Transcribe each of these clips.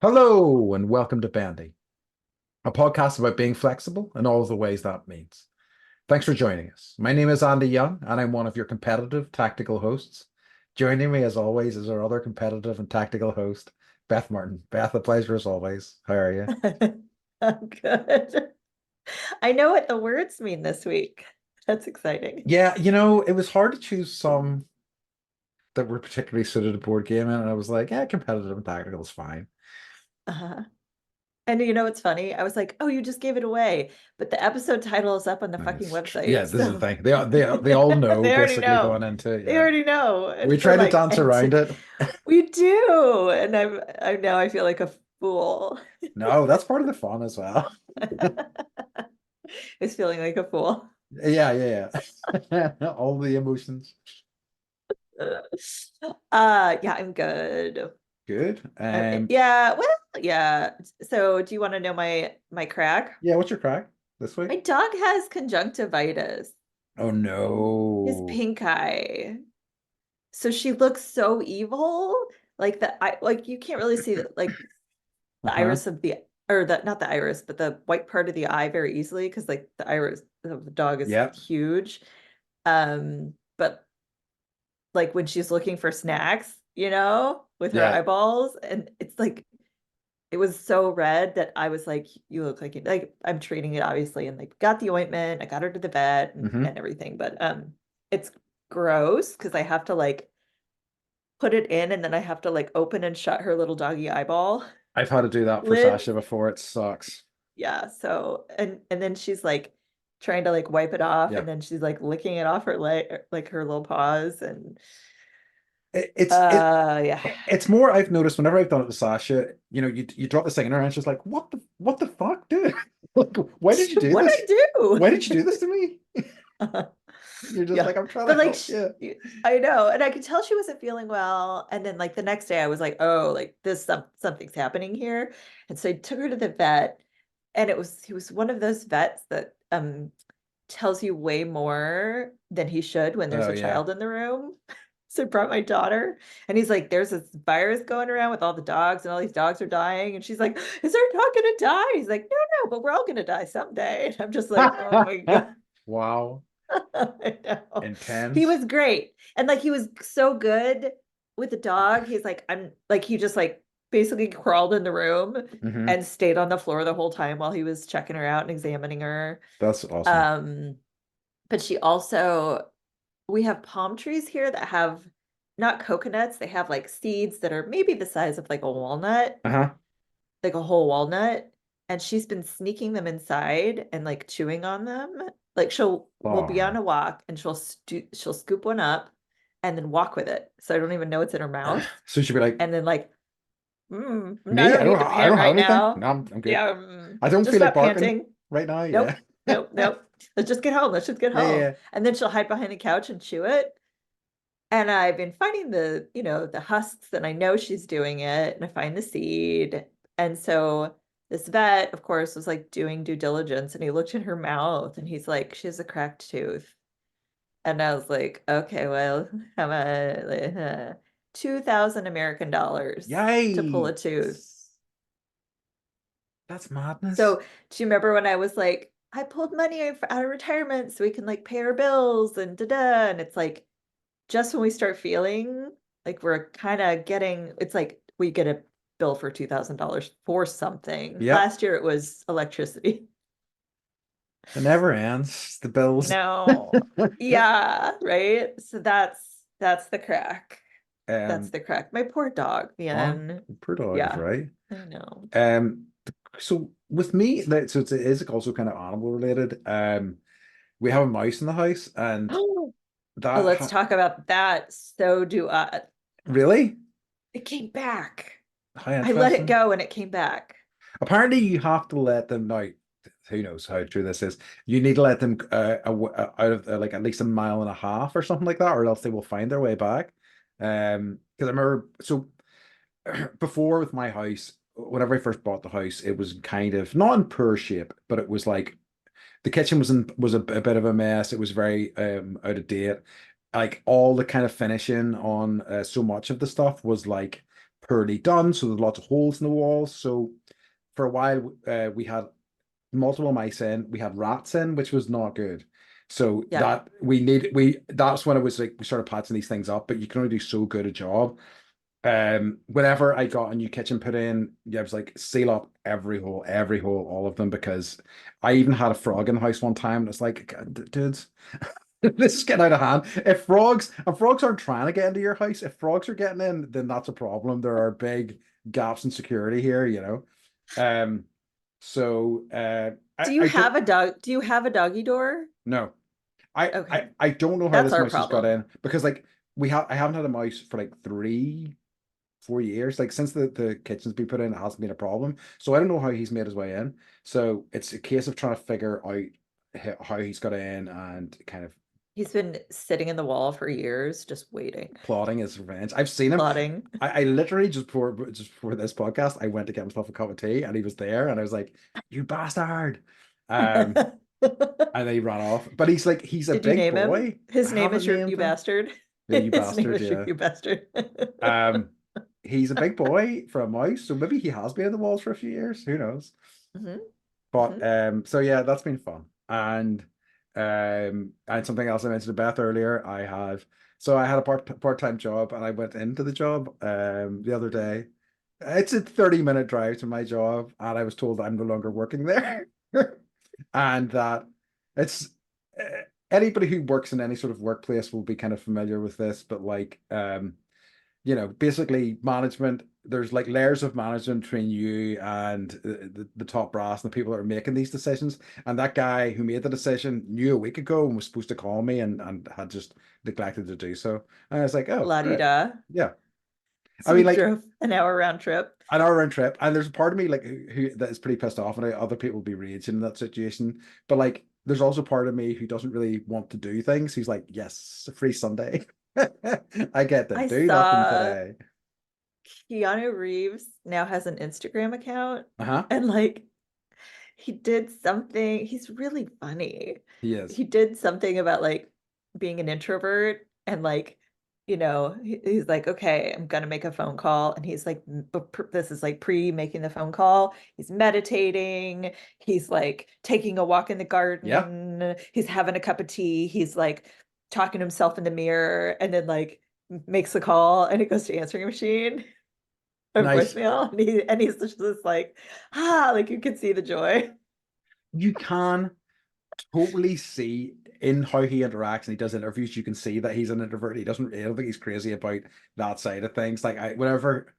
Hello and welcome to Bendy, a podcast about being flexible in all of the ways that means. Thanks for joining us. My name is Andy Young, and I'm one of your competitive tactical hosts. Joining me, as always, is our other competitive and tactical host, Beth Martin. Beth, a pleasure as always. How are you? I'm good. I know what the words mean this week. That's exciting. Yeah, it was hard to choose some that were particularly suited to board gaming, and I was like, yeah, competitive and tactical is fine. Uh-huh. And you know what's funny? I was like, "Oh, you just gave it away," but the episode title is up on the fucking Yeah, website, this is the so thing. They all know they already basically know. going into it. They Yeah, already know. And we we're try to like, dance around it. we do. And I now I feel like a fool. No, that's part of the fun as well. Is feeling like a fool. Yeah, yeah, yeah. All the emotions. Yeah, I'm good. Good. Yeah, well, yeah. So do you want to know my crack? Yeah, what's your crack this week? My dog has conjunctivitis. Oh His no. pink eye. So she looks so evil. Like the eye, like you can't really see the Uh-huh. iris of the or the not the iris, but the white part of the eye very easily because like the iris of the dog is Yep. huge. But like when she's looking for snacks, with her Yeah. eyeballs, and it's like it was so red that I was like, you look like I'm treating it obviously and like got the ointment, I got her to the vet Hmm. and everything, but it's gross because I have to like put it in and then I have to like open and shut her little doggy eyeball I've had to do that for lids. Sasha before. It sucks. Yeah, so and then she's like trying to like wipe it off and Yep. then she's like licking it off her leg like her little paws and It, it's it yeah. it's more I've noticed whenever I've done it to Sasha, you drop this thing in her and she's like, what the fuck, dude? Like, why did you do What this? I do? Why did you do this to me? You're just Yeah. like, I'm trying to But like help you. I know, and I could tell she wasn't feeling well. And then like the next day I was like, oh, like something's happening here. And so I took her to the vet, and he was one of those vets that tells you way more than he should when there's Oh a yeah. child in the room. So I brought my daughter, and he's like, there's this virus going around with all the dogs, and all these dogs are dying. And she's like, is our dog gonna die? He's like, no, but we're all gonna die someday. And I'm just like, oh my God. Wow. I know. He Intense. was great. And like he was so good with the dog. He's like, I'm like he just like basically crawled in the room Hmm. and stayed on the floor the whole time while he was checking her out and examining her. That's awesome. Um, but she also we have palm trees here that have not coconuts, they have like seeds that are maybe the size of like a walnut, Uh-huh. like a whole walnut, and she's been sneaking them inside and like chewing on them. Like we'll be on Oh. a walk and she'll scoop one up and then walk with it. So I don't even know it's in her mouth. So she'd be like, And then like, I me? don't need to I pant don't have right anything. now. No, I'm good. Yeah, I don't just feel like stop barking panting. right now. Yeah. Nope, nope. Let's just get home. Let's just get Yeah, home. yeah. And then she'll hide behind the couch and chew it. And I've been finding the husks, and I know she's doing it, and I find the seed. And so this vet, of course, was like doing due diligence, and he looked in her mouth and he's like, she has a cracked tooth. And I was like, okay, well, how about 2,000 American dollars to pull a tooth? Yikes. That's madness. So do you remember when I was like, I pulled money out of retirement so we can like pay our bills and da-da, and it's like just when we start feeling like we're kind of getting, it's like we get a bill for $2,000 for something. Yep. Last year it was electricity. It never ends. The I bills. know. Yeah, right. So that's the crack. That's Um, the crack. My poor dog, oh, man. poor dog is Yeah, right. I know. So with me, so it is also kind of animal related. We have a mouse in the house, and Oh, that let's ha talk about that. So do I. really, It came back. how I let it interesting. go and it came back. Apparently, you have to let them now. Who knows how true this is? You need to let them out of like at least a mile and a half or something like that, or else they will find their way back. Because I remember so before with my house, whenever I first bought the house, it was kind of not in poor shape, but it was like the kitchen was a bit of a mess. It was very out of date. Like all the kind of finishing on so much of the stuff was like poorly done, so there's lots of holes in the walls. So for a while, we had multiple mice in, we had rats in, which was not good. So Yeah. that's when it was like we started patching these things up, but you can only do so good a job. Whenever I got a new kitchen put in, yeah, I was like, seal up every hole, all of them, because I even had a frog in the house one time, and it's like, dudes, this is getting out of hand. If frogs aren't trying to get into your house, if frogs are getting in, then that's a problem. There are big gaps in security here, you know. Um, so Do you I have don't a dog? Do you have a doggy door? know. Okay. I don't know how That's this our mouse has got problem. in, because like I haven't had a mouse for like 3 4 years. Like since the kitchen's been put in, it hasn't been a problem. So I don't know how he's made his way in. So it's a case of trying to figure out how he's got in and kind of He's been sitting in the wall for years, just waiting, plotting his revenge. I've seen him. plotting. I literally just before this podcast, I went to get myself a cup of tea and he was there and I was like, "You bastard!" Um, and then he ran off. But he's a Did you big name him? boy. I His name haven't is your named you him. bastard. Yeah, you His name bastard. is your Yeah. you bastard. Um, he's a big boy for a mouse, so maybe he has been in the walls for a few years. Who knows? Hmm. But Hmm. so yeah, that's been fun. And something else I mentioned to Beth earlier, I had a part-time job and I went into the job the other day. It's a 30-minute drive to my job, and I was told I'm no longer working there. And that it's anybody who works in any sort of workplace will be kind of familiar with this, but like basically management, there's like layers of management between you and the top brass and the people that are making these decisions. And that guy who made the decision knew a week ago and was supposed to call me and had just neglected to do so. And I was like, oh, great. La-di-da. Yeah. I So mean, you like drove an hour round trip. an hour round trip. And there's a part of me like who that is pretty pissed off, and other people will be raging in that situation. But like, there's also part of me who doesn't really want to do things. He's like, yes, a free Sunday. I get to I do nothing saw today. Keanu Reeves now has an Instagram account, Uh-huh. and like he did something, he's really funny. He is. He did something about like being an introvert and like, he's like, okay, I'm gonna make a phone call. And he's like, this is like pre making the phone call. He's meditating. He's like taking a walk in the Yeah. garden. He's having a cup of tea. He's like talking to himself in the mirror and then like makes a call and it goes to answering machine or Nice. voicemail. And he's just like, like you can see the joy. You can totally see in how he interacts and he does interviews, you can see that he's an introvert. I don't think he's crazy about that side of things. Like whenever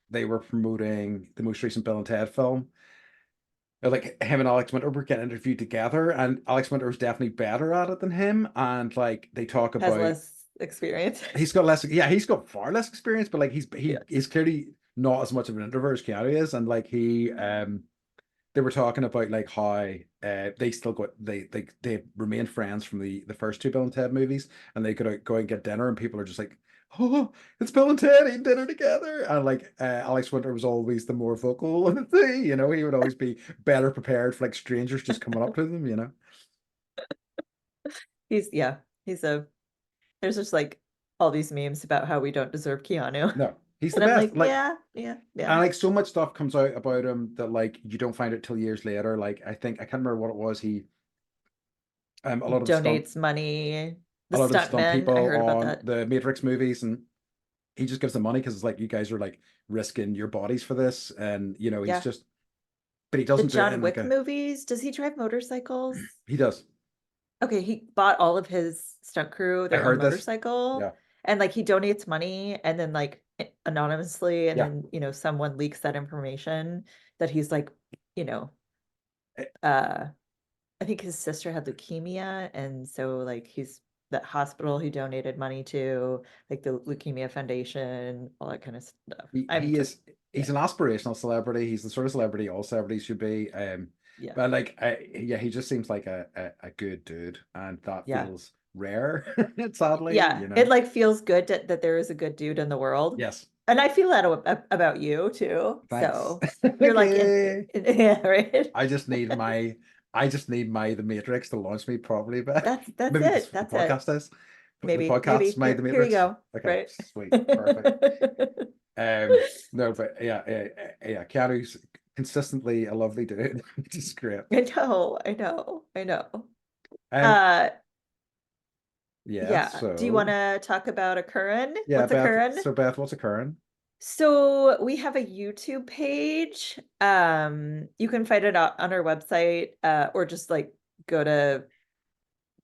they were promoting the most recent Bill and Ted film, like him and Alex Winter were getting interviewed together, and Alex Winter was definitely better at it than him. And like they talk Has about less experience. he's got less, yeah, he's got far less experience, but like he Yeah. is clearly not as much of an introvert as Keanu is. And like they were talking about like how they still got they remained friends from the first two Bill and Ted movies, and they could go out and get dinner, and people are just like, "Oh, it's Bill and Ted eating dinner together," and like Alex Winter was always the more vocal of the thing, he would always be better prepared for like strangers just coming up to them. Yeah, he's there's just like all these memes about how we don't deserve Keanu. No, he's the And I'm best. like, Like, yeah, yeah, yeah. and like so much stuff comes out about him that like you don't find it till years later. Like I can't remember what it was. He a He lot of the stunt donates money. The a lot of the stunt stuntmen, I people heard about on that. the Matrix movies, and he just gives them money because it's like you guys are like risking your bodies for this, and he's Yeah. just, but he The doesn't do it John in like Wick a, movies, does he drive motorcycles? he does. Okay, he bought all of his stunt crew I their own heard this. motorcycle Yeah, and like he donates money and then like anonymously and yeah. then someone leaks that information that he's like, you know, Eh, uh I think his sister had leukemia and so like he's that hospital he donated money to, like the Leukemia Foundation, all that kind of stuff. He I'm he just is yeah, he's an aspirational celebrity. He's the sort of celebrity all celebrities should be. yeah, But like, yeah, he just seems like a good dude, and that yeah. feels rare, sadly. Yeah, it like feels good that there is a good dude in the world. Yes. And I feel that about you too. Thanks. So you're like Okay. yeah, right. I just need my I just need my The Matrix to launch me properly, but That's maybe it. this the That's it. podcast is. The Maybe podcast's my The here you Matrix. go. Okay, Right. sweet, perfect. No, but yeah, Keanu's consistently a lovely dude. He's great. I know. Um, Uh, yeah, yeah. Do you want so to talk about a Curran? yeah, What's a Beth. Curran? So Beth, what's occurring? So we have a YouTube page. You can find it out on our website, or just like go to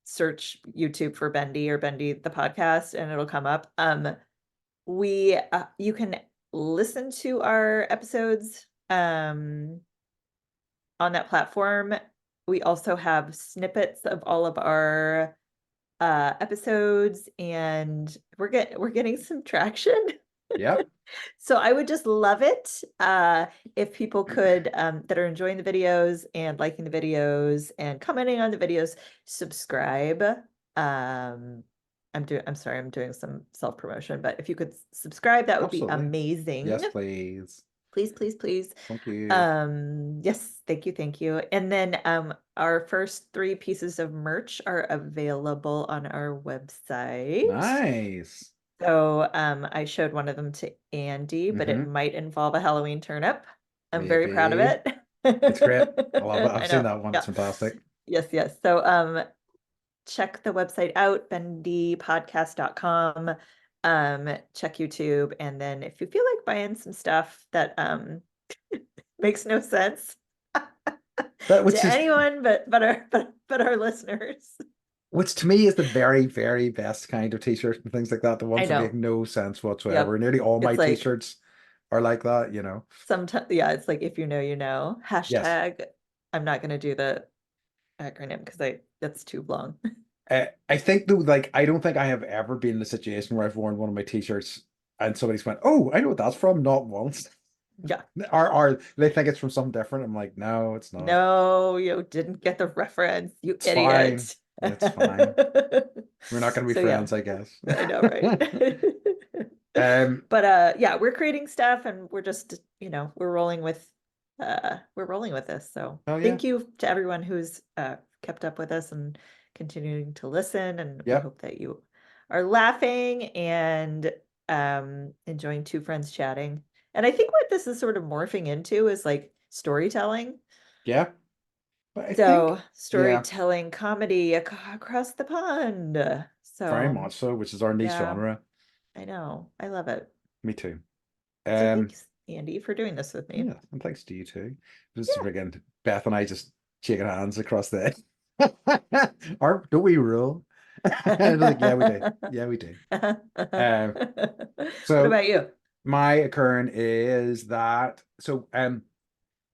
search YouTube for Bendy or Bendy the podcast, and it'll come up. We you can listen to our episodes on that platform. We also have snippets of all of our episodes, and we're getting some traction. Yep. So I would just love it if people could that are enjoying the videos and liking the videos and commenting on the videos, subscribe. I'm sorry, I'm doing some self-promotion, but if you could subscribe, that would be Absolutely. amazing. Yes, please. Please, please, please. Thank you. Yes, thank you. And then our first 3 pieces of merch are available on our website. Nice. So I showed one of them to Andy, but it Mm-hmm. might involve a Halloween turnip. I'm very proud of Maybe. it. It's great. I love it. I've I seen know. that one. It's Yeah. fantastic. Yes, yes. So check the website out, bendypodcast.com. Check YouTube, and then if you feel like buying some stuff that makes no sense That which to is anyone but our listeners. which to me is the very, very best kind of t-shirt and things like that. The I ones that make know. no sense whatsoever. Yep. Nearly all my It's like t-shirts are like that, you know. sometimes, yeah, it's like if you know, you know. Yes. Hashtag, I'm not gonna do the acronym because I that's too long. I think though, like I don't think I have ever been in a situation where I've worn one of my t-shirts and somebody's went, "Oh, I know what that's from," not once. Yeah. Or they think it's from something different. I'm like, no, it's not. No, you didn't get the reference, you It's fine. idiot. It's fine. We're not going to be So yeah, friends, I guess. I know, right? Um, But yeah, we're creating stuff and we're just, we're rolling with this. So oh yeah, thank you to everyone who's kept up with us and continuing to listen. And we yep, hope that you are laughing and enjoying two friends chatting. And I think what this is sort of morphing into is like storytelling. yeah. But I think, So yeah, storytelling comedy across the pond. very So much so, which is our niche yeah, genre. I know. I love it. Me too. So Um, thanks, Andy, for doing this with me. yeah, and thanks to you too. Just Yeah. friggin' Beth and I just shaking hands across the Aren't don't we rule? And like, yeah, we do. Yeah, we do. Um, What so about you? my occurrence is that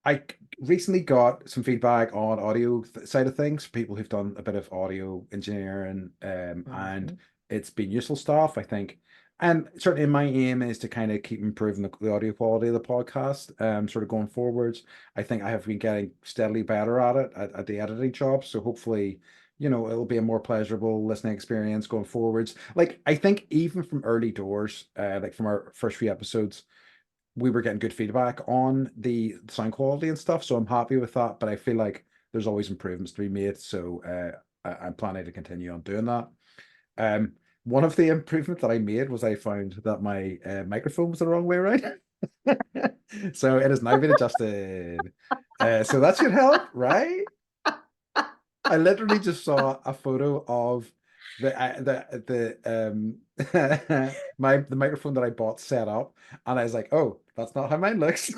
I recently got some feedback on audio side of things, people who've done a bit of audio engineering, and Mhm. it's been useful stuff, I think. And certainly my aim is to kind of keep improving the audio quality of the podcast, sort of going forwards. I think I have been getting steadily better at it, at the editing job. So hopefully, it'll be a more pleasurable listening experience going forwards. Like I think even from early doors, like from our first few episodes, we were getting good feedback on the sound quality and stuff, so I'm happy with that. But I feel like there's always improvements to be made, so I'm planning to continue on doing that. Um, one of the improvements that I made was I found that my microphone was the wrong way around, so it has now been adjusted. So that should help, right? I literally just saw a photo of the microphone that I bought set up, and I was like, "Oh, that's not how mine looks."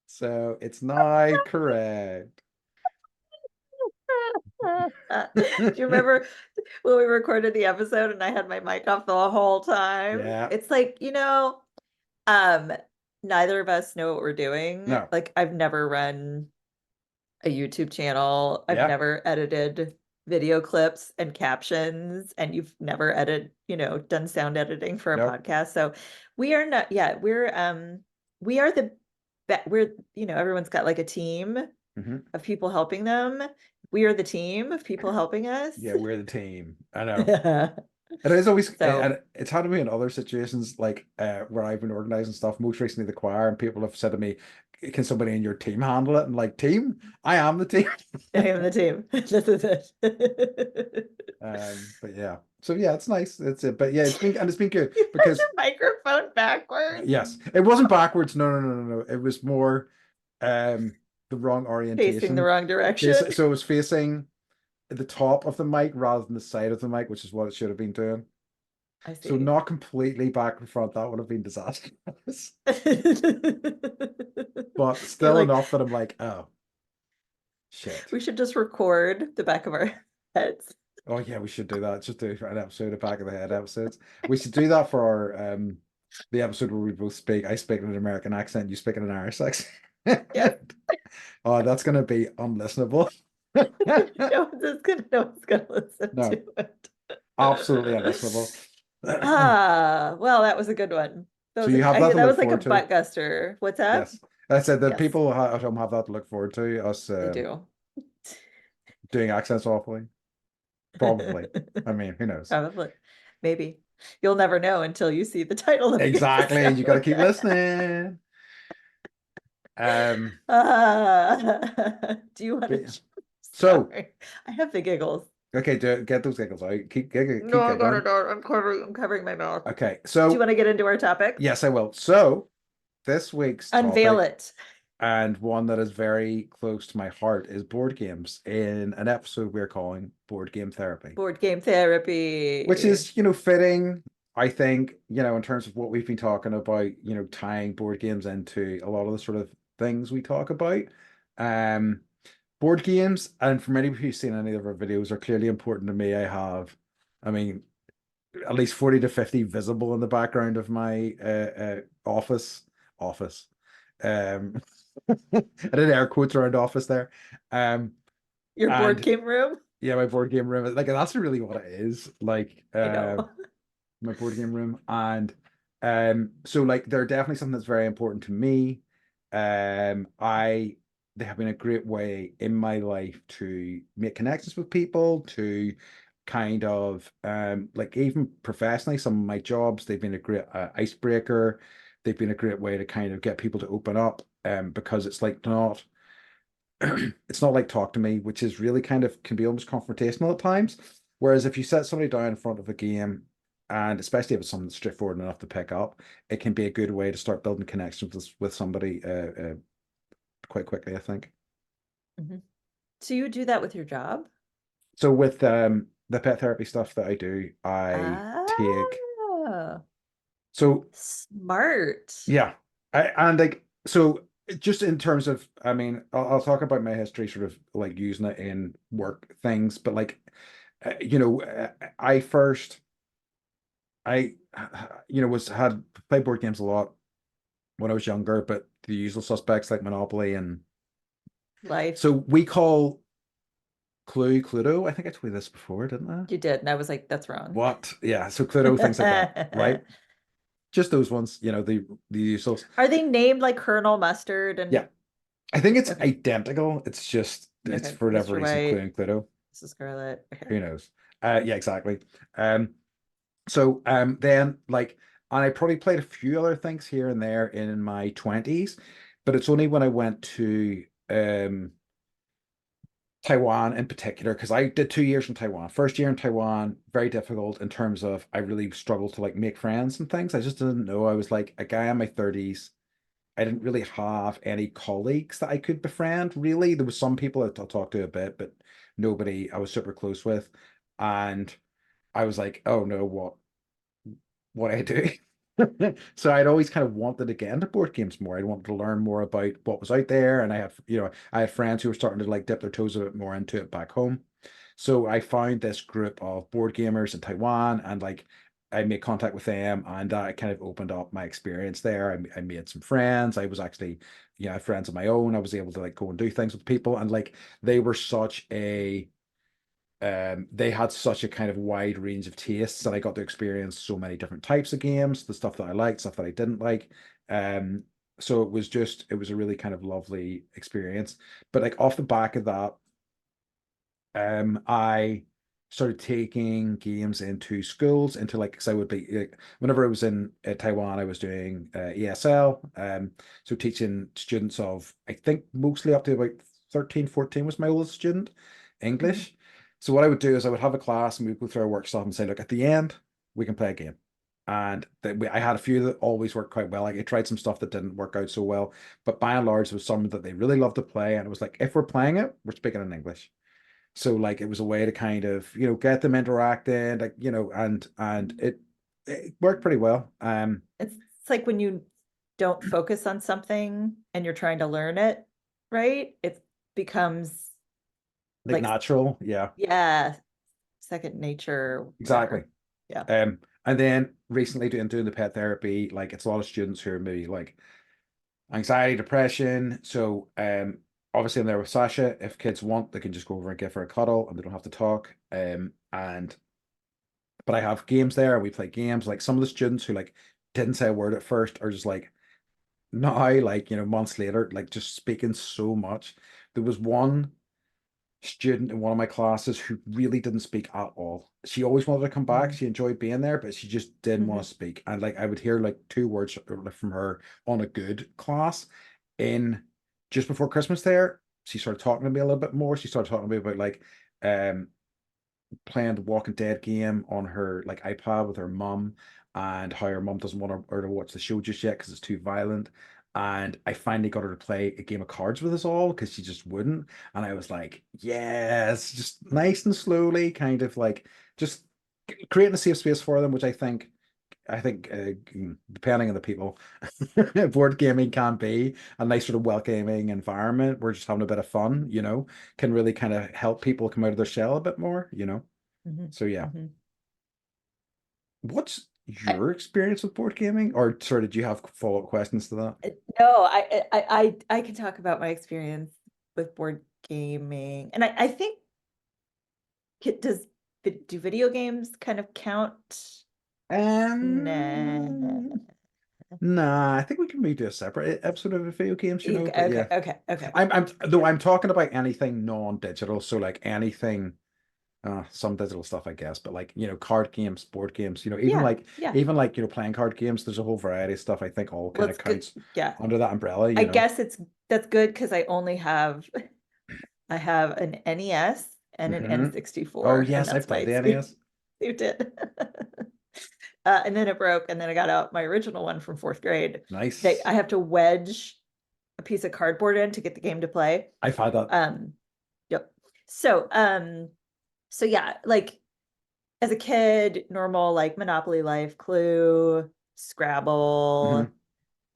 So it's now correct. Do you remember when we recorded the episode and I had my mic off the whole time? Yeah. It's like, um, neither of us know what we're doing. No. Like, I've never run a YouTube channel. I've Yeah. never edited video clips and captions, and you've never done sound editing for a Nope. podcast. So we are not, yeah, we are everyone's got like a team Hmm. of people helping them. We are the team of people helping us. Yeah, we're the team. I know. It is always, So and it's happened to me in other situations, like where I've been organizing stuff. Most recently, the choir, and people have said to me, "Can somebody in your team handle it?" And like, team, I am the team. I am the team. This is it. But yeah, so yeah, it's nice. It's it, but yeah, it's been good You had because your microphone backwards, yes, it wasn't backwards. No, no, no, no, no. It was more the wrong facing the orientation. wrong direction. So it was facing the top of the mic rather than the side of the mic, which is what it should have been doing. I So see. not completely back and front, that would have been disastrous. But You're still like, enough that I'm like, oh shit. we should just record the back of our heads. Oh yeah, we should do that. Just do an episode of Back of the Head episodes. We should do that for our the episode where we both speak. I speak in an American accent, you speak in an Irish accent. Yes. Oh, that's gonna be unlistenable. No one's gonna listen to No, it. absolutely unlistenable. Ah, well, that was a good one. That So was you have that to that look was like a forward to. butt guster. What's that? Yes. I said the Yes, people at home have that to look forward to, us they do. doing accents awfully. Probably. I mean, who knows? Probably. Maybe. You'll never know until you see the title of the Exactly. You got to episode. keep listening. Um, Do you want but to? yeah. So, Sorry, I have the giggles. okay, get those giggles out. No, Keep I got it giggling. out. I'm covering my mouth. Okay, Do you so want to get into our topic? yes, I will. So, this week's Unveil topic, it. and one that is very close to my heart, is board games in an episode we're calling Board Game Therapy, Board game which therapy. is, fitting, I think, in terms of what we've been talking about, tying board games into a lot of the sort of things we talk about. Um, Board games, and for many of you who've seen any of our videos, are clearly important to me. I mean, at least 40 to 50 visible in the background of my office. Um, I did air quotes around office there. Um, Your board and game room? yeah, my board game room, like that's really what it is. Like, I know. my board game room. And so like they're definitely something that's very important to me. I They have been a great way in my life to make connections with people, to kind of like even professionally, some of my jobs, they've been a great icebreaker. They've been a great way to kind of get people to open up because it's like not it's not like talk to me, which is really kind of can be almost confrontational at times. Whereas if you set somebody down in front of a game, and especially if it's something that's straightforward enough to pick up, it can be a good way to start building connections with somebody quite quickly, I think. Mhm. So you do that with your job? So with the pet therapy stuff that I do, I take Ah, so smart. yeah, and like so just in terms of, I mean, I'll talk about my history, sort of like using it in work things, but like I first I was had played board games a lot when I was younger, but the usual suspects like Monopoly, and Life. so we call Cluedo. I think I told you this before, didn't I? You did. And I was like, that's wrong. What? Yeah, so Cluedo, things like that, right? Just those unes, the usuals. Are they named like Colonel Mustard Yeah, and I think it's okay. identical. It's Okay. for whatever Mr. reason White, Clue and Cluedo. Mrs. Scarlet. Okay. Who knows? Yeah, exactly. So then like, and I probably played a few other things here and there in my 20s, but it's only when I went to Taiwan in particular, because I did 2 years in Taiwan. First year in Taiwan, very difficult in terms of I really struggled to like make friends and things. I just didn't know. I was like a guy in my 30s. I didn't really have any colleagues that I could befriend, really. There was some people I'll talk to a bit, but nobody I was super close with. And I was like, oh no, what I do. So I'd always kind of wanted to get into board games more. I wanted to learn more about what was out there. And I had friends who were starting to like dip their toes a bit more into it back home. So I found this group of board gamers in Taiwan, and like I made contact with them, and that kind of opened up my experience there. I made some friends. I was actually, I had friends of my own. I was able to like go and do things with people, and like they were such a they had such a kind of wide range of tastes that I got to experience so many different types of games, the stuff that I liked, stuff that I didn't like. Um, so it was a really kind of lovely experience. But like off the back of that, I started taking games into schools, into like, because I would be like, whenever I was in Taiwan, I was doing ESL, so teaching students of, I think mostly up to about 13, 14 was my oldest student, Mhm. English. So what I would do is I would have a class and we'd go through a workshop and say, look, at the end we can play a game. And I had a few that always worked quite well. Like I tried some stuff that didn't work out so well, but by and large, it was something that they really loved to play. And it was like, if we're playing it, we're speaking in English. So like it was a way to kind of, get them interacting, like, and it worked pretty well. It's like when you don't focus on something and you're trying to learn it, right? It becomes Like like, natural, yeah, yeah, second nature, exactly. whatever. Yeah. And then recently doing the pet therapy, like it's a lot of students who are maybe like anxiety, depression. So obviously I'm there with Sasha. If kids want, they can just go over and give her a cuddle and they don't have to talk. And but I have games there. We play games. Like some of the students who like didn't say a word at first are just like now, like, months later, like just speaking so much. There was one student in one of my classes who really didn't speak at all. She always wanted to come back. Mhm. She enjoyed being there, but she just didn't want Mhm. to speak. And like I would hear like two words from her on a good class. In just before Christmas there, she started talking to me a little bit more. She started talking to me about like um playing the Walking Dead game on her like iPad with her mum, and how her mum doesn't want her to watch the show just yet because it's too violent. And I finally got her to play a game of cards with us all because she just wouldn't. And I was like, yes, just nice and slowly, kind of like just creating a safe space for them, which I think depending on the people, board gaming can be a nice sort of welcoming environment. We're just having a bit of fun, can really kind of help people come out of their shell a bit more. Mhm. So yeah. Mhm. What's I, your experience with board gaming? Or sorry, did you have follow-up questions to that? no, I can talk about my experience with board gaming, and I think does do video games kind of count? Nah. Um, nah, I think we can maybe do a separate episode of video games, but Okay, yeah. okay, okay. Though I'm talking about anything non-digital, so like anything, some digital stuff, I guess, but like, card games, board games, even Yeah, like yeah. even like, playing card games, there's a whole variety of stuff I think all Well, kind of it's good. counts Yeah, under that umbrella, I guess that's good because I have an NES and an Hmm. Oh N64, and yes, I that's my played the experience. NES. You did. And then it broke, and then I got out my original one from fourth grade. Nice. I have to wedge a piece of cardboard in to get the game to play. I've had that. Um, yep. So, so yeah, like as a kid, normal like Monopoly life, Clue, Scrabble,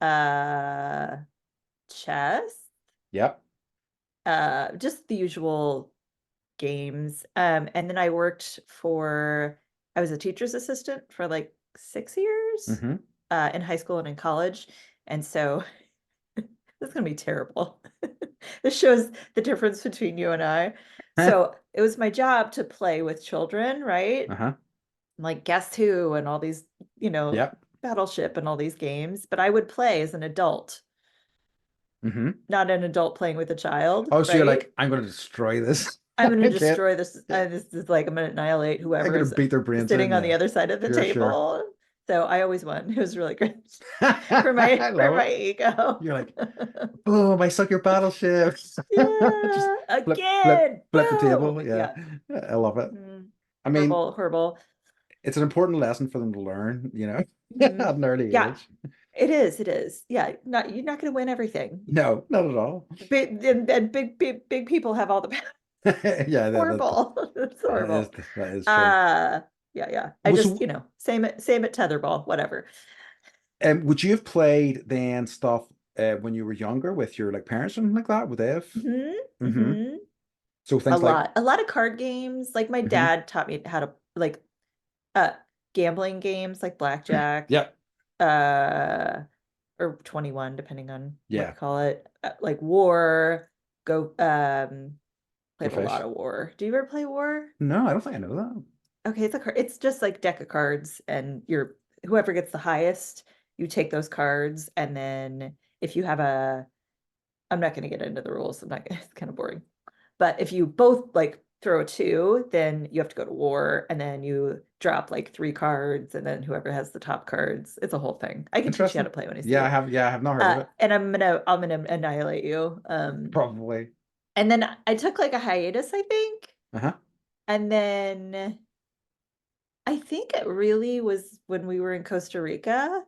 Hmm. uh, chess, Yep. just the usual games. And then I was a teacher's assistant for like 6 years, Hmm. in high school and in college. And so this is gonna be terrible. This shows the difference between you and I. So it was my job to play with children, right? Uh-huh. Like Guess Who and all these, Yep. Battleship and all these games, but I would play as an adult, Hmm. not an adult playing with a child, Oh, so you're right? like, I'm going to destroy this I'm gonna kid. destroy this. This is like I'm gonna annihilate I'm whoever going to is beat their brains sitting in. on the Yeah, other side of the sure, sure. table. So I always won. It was really great for I for love it. my ego. You're like, boom, I suck your battleships. Just Yeah, again. flip the Boom. table. Yeah, Yeah. I love it. Mhm. I mean, Horrible, horrible. it's an important lesson for them to learn, Mhm. at an early Yeah, age. it is. It is. Yeah, not you're not gonna win everything. No, not at all. And big people have all the power. Yeah, Horrible. It's that is horrible. that is true. Uh, yeah, yeah. I Was just, same at tetherball, whatever. would you have played then stuff when you were younger with your like parents or something like that? Would they have? Hmm. Hmm. Hmm. So things like, A lot of card games. Like my hmm, dad taught me how to like uh gambling games like blackjack, yeah, uh or 21, depending on what you yeah, call it. Like war, go go played a lot fish. of war. Do you ever play war? No, I don't think I know that. Okay, it's just like deck of cards, and whoever gets the highest, you take those cards, and then if you have I'm not gonna get into the rules. I'm not gonna, it's kind of boring. But if you both like throw a 2, then you have to go to war, and then you drop like 3 cards, and then whoever has the top cards, it's a whole thing. I can teach you how to Interesting. play when I see Yeah, you. I have not heard of it. And I'm gonna annihilate you. Probably. And then I took like a hiatus, I think. Uh-huh. And then I think it really was when we were in Costa Rica,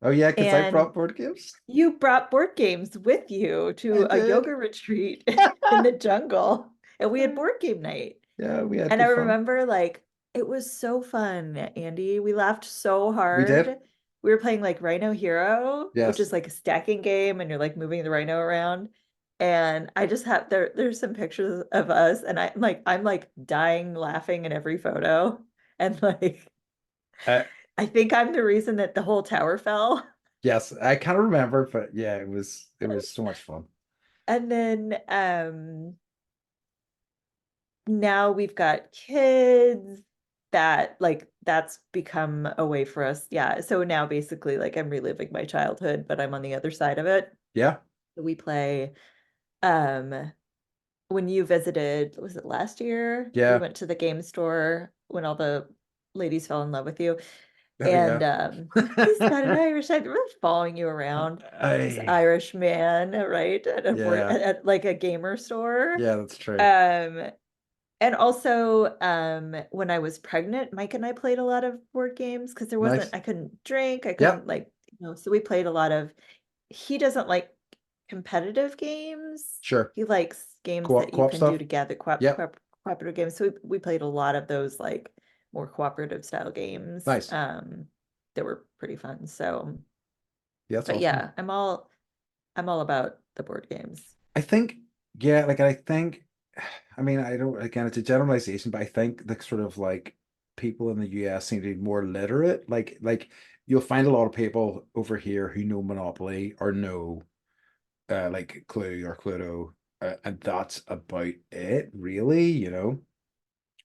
Oh yeah, because I and brought board games. you brought board games with you I to a did. yoga retreat in the jungle, and we had board game night. Yeah, we had And I good fun. remember like it was so fun, Andy. We laughed so We did. hard. We were playing like Rhino Hero, which Yes. is like a stacking game, and you're like moving the rhino around. And I just have there's some pictures of us, and I'm like dying laughing in every photo. And like Uh, I think I'm the reason that the whole tower fell. yes, I kind of remember, but yeah, it was so much fun. And then now we've got kids that like that's become a way for us. Yeah. So now basically like I'm reliving my childhood, but I'm on the other side of it. Yeah. We play um when you visited, was it last year? We Yeah. went to the game store when all the ladies fell in love with you. Oh And yeah. he's got an Irish accent. We're following you around. This I Irish man, right? yeah. At like a gamer store. Yeah, that's true. Um and also, when I was pregnant, Mike and I played a lot of board games because Nice. I couldn't drink, I Yep. couldn't like, so we played a lot of, he doesn't like competitive games. Sure. He likes games Co-op that you can do stuff. together, Yep. cooperative games. So we played a lot of those like more cooperative style games, Nice. that were pretty fun. So, Yeah, that's but awesome. yeah, I'm all about the board games. I think, yeah, like I think, I mean, I don't, again, it's a generalization, but I think the sort of like people in the US seem to be more literate. Like you'll find a lot of people over here who know Monopoly or know like Clue or Cluedo, and that's about it, really, you know?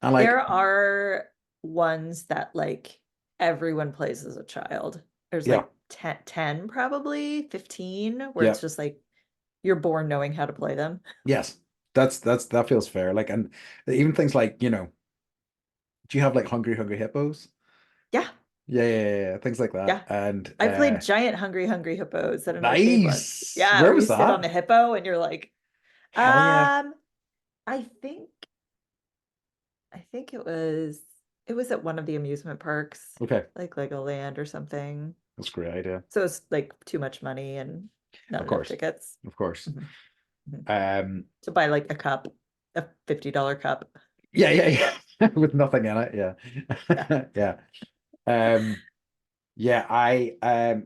And There like, are ones that like everyone plays as a child. There's yeah, like 10 probably 15, where yeah, it's just like you're born knowing how to play them. yes, that feels fair. Like, and even things like, do you have like Hungry Hippos? Yeah, Yeah, yeah, yeah, yeah, things like that. yeah. And I played giant hungry hippos at an arcade once. nice. Yeah, Where where you was sit on that? the hippo and you're like, Hell yeah. um, I think it was at one of the amusement parks, Okay, like Legoland or something. that's a great idea. So it's like too much money and not Of enough course, tickets. of course. Mhm, mhm. Um, To buy like a cup, a $50 cup. yeah, yeah, yeah, with nothing in it. Yeah. Yeah, yeah. Um, yeah,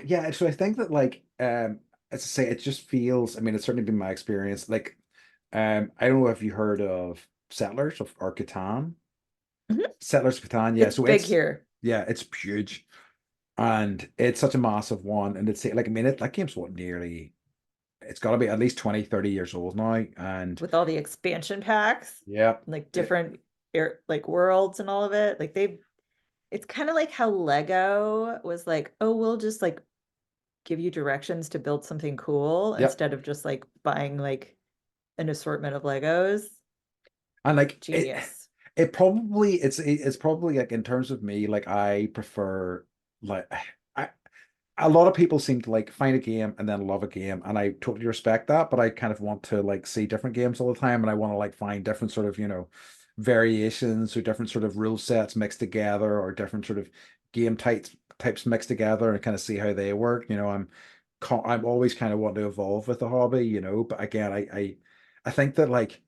yeah. So I think that like, as I say, it just feels. I mean, it's certainly been my experience. Like, I don't know if you heard of Settlers of or Catan. Mhm. Settlers of Catan. Yeah, It's so big here. it's huge, and it's such a massive one, and it's like I mean, that game's what nearly. It's got to be at least 20, 30 years old now, and With all the expansion packs, yeah, like it, different like worlds and all of it. Like it's kind of like how Lego was like, oh, we'll just like give you directions to build something cool yep. instead of just like buying like an assortment of Legos. And like Genius. it's probably like in terms of me, like I prefer like I a lot of people seem to like find a game and then love a game, and I totally respect that, but I kind of want to like see different games all the time, and I want to like find different sort of, variations or different sort of rule sets mixed together or different sort of game types mixed together and kind of see how they work. I'm always kind of want to evolve with the hobby, but again, I think that like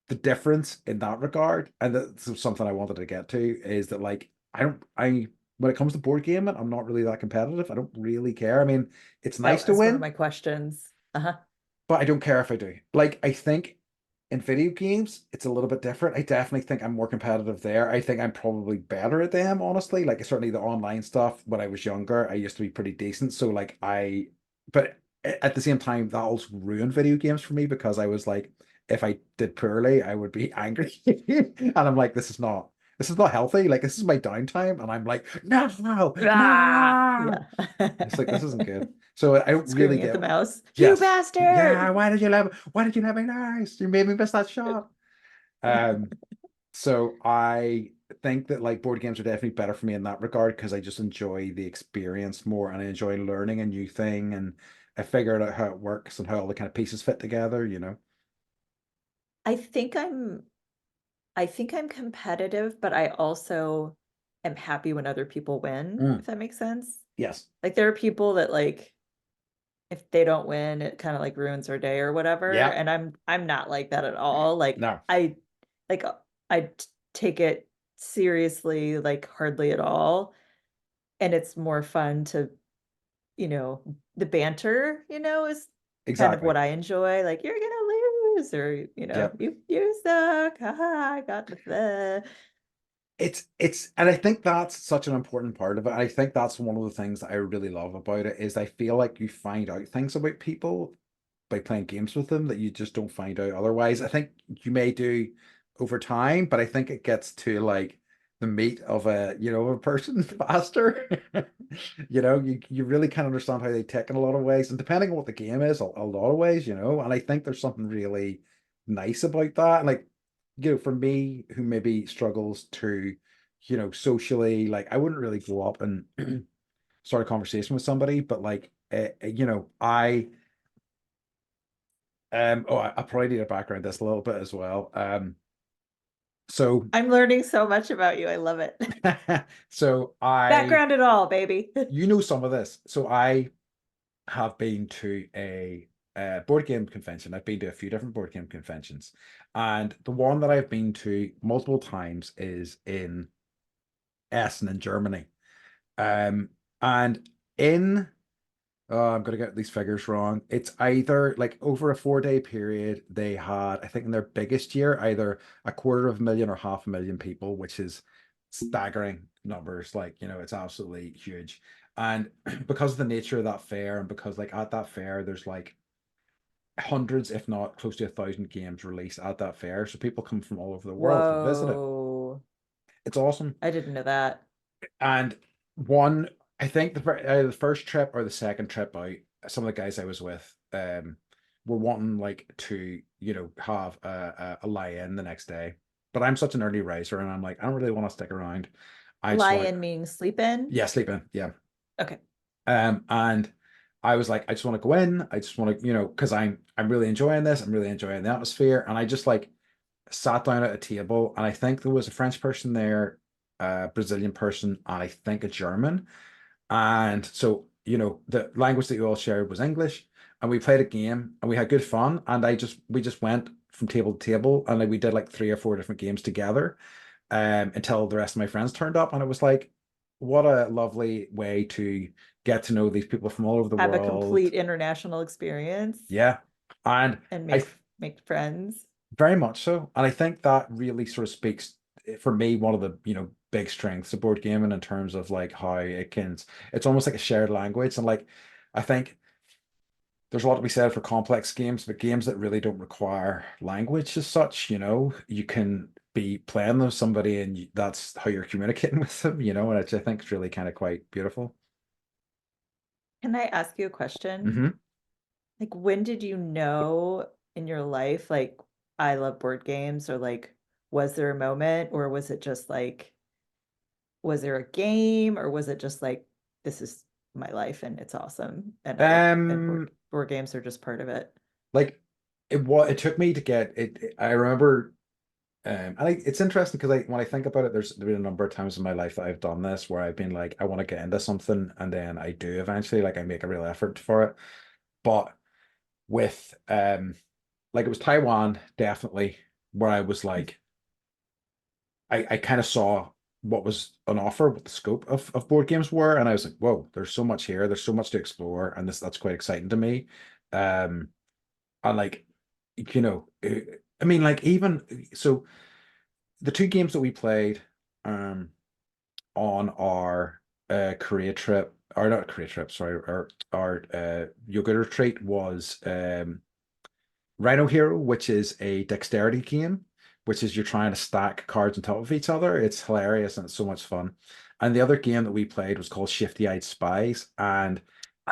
the difference in that regard, and that's something I wanted to get to, is that like I when it comes to board gaming, I'm not really that competitive. I don't really care. I mean, it's nice That to was one of win, my questions. Uh-huh. but I don't care if I do. Like, I think in video games, it's a little bit different. I definitely think I'm more competitive there. I think I'm probably better at them, honestly. Like, certainly the online stuff when I was younger, I used to be pretty decent. So, like, but at the same time, that also ruined video games for me because I was like, if I did poorly, I would be angry. And I'm like, this is not healthy. Like, this is my downtime. And I'm like, no, no, Ah, no. yeah. It's like, this isn't good. So I don't really Screaming at get. the mouse. You Yes. Yeah. bastard. Why did you let me lose? You made me miss that shot. Um, so I think that like board games are definitely better for me in that regard because I just enjoy the experience more and I enjoy learning a new thing and I figured out how it works and how all the kind of pieces fit together, you know. I think I'm I think I'm competitive, but I also am happy when other people win, Mm, if that makes sense. yes, Like there are people that like if they don't win, it kind of like ruins their day or whatever. yeah, And I'm not like that at all. Like no, like take it seriously, like hardly at all. And it's more fun to, the banter, is kind of exactly. what I enjoy. Like you're gonna lose, or Yep. you suck. Haha, I got the. It's and I think that's such an important part of it. I think that's one of the things that I really love about it is I feel like you find out things about people by playing games with them that you just don't find out otherwise. I think you may do over time, but I think it gets to like the meat of a person faster. You really can understand how they tick in a lot of ways, and depending on what the game is, a lot of ways. And I think there's something really nice about that. Like, for me, who maybe struggles to, socially, like I wouldn't really go up and start a conversation with somebody, but like, I probably need a background this a little bit as well. So, I'm learning so much about you. I love it. so I, Background at all, baby. some of this. So I have been to a board game convention. I've been to a few different board game conventions, and the one that I've been to multiple times is in Essen in Germany. Um, and in I'm gonna get these figures wrong. It's either like over a 4 day period, they had, I think in their biggest year, either a quarter of a million or half a million people, which is staggering numbers. Like, it's absolutely huge. And because of the nature of that fair, and because like at that fair, there's like hundreds, if not close to 1,000 games released at that fair. So people come from all over the world to visit it. Whoa. It's awesome. I didn't know that. And one, I think the first trip or the second trip out, some of the guys I was with, were wanting like to, have a lie-in the next day. But I'm such an early riser, and I'm like, I don't really want to stick around. I just Lie want to, in meaning sleep in? yeah, sleep in, yeah. Okay. And I was like, I just want to go in. I just want to, because I'm really enjoying this. I'm really enjoying the atmosphere, and I just like sat down at a table, and I think there was a French person there, a Brazilian person, and I think a German. And so, the language that you all shared was English, and we played a game and we had good fun. And we just went from table to table, and like we did like 3 or 4 different games together, until the rest of my friends turned up. And it was like, what a lovely way to get to know these people from all over the Have a world. complete international experience Yeah. And and I make friends. very much so. And I think that really sort of speaks for me, one of the, big strengths of board gaming in terms of like how it's almost like a shared language. And like, I think there's a lot to be said for complex games, but games that really don't require language as such, you can be playing with somebody and that's how you're communicating with them, and I think it's really kind of quite beautiful. Can I ask you a question? Hmm. Like, when did you know in your life, like, I love board games, or like, was there a moment, or was it just like, was there a game, or was it just like, this is my life and it's awesome, and Um, board games are just part of it? like it took me to get it. I remember. It's interesting because when I think about it, there's been a number of times in my life that I've done this where I've been like, I want to get into something, and then I do eventually, like I make a real effort for it. But with like it was Taiwan definitely where I was like, I kind of saw what was on offer, what the scope of board games were, and I was like, whoa, there's so much here, there's so much to explore, and that's quite exciting to me. Um, and like, I mean, like even so, the two games that we played, on our Korea trip, or not Korea trip, sorry, our yoga retreat was Rhino Hero, which is a dexterity game, which is you're trying to stack cards on top of each other. It's hilarious and it's so much fun. And the other game that we played was called Shifty Eyed Spies, and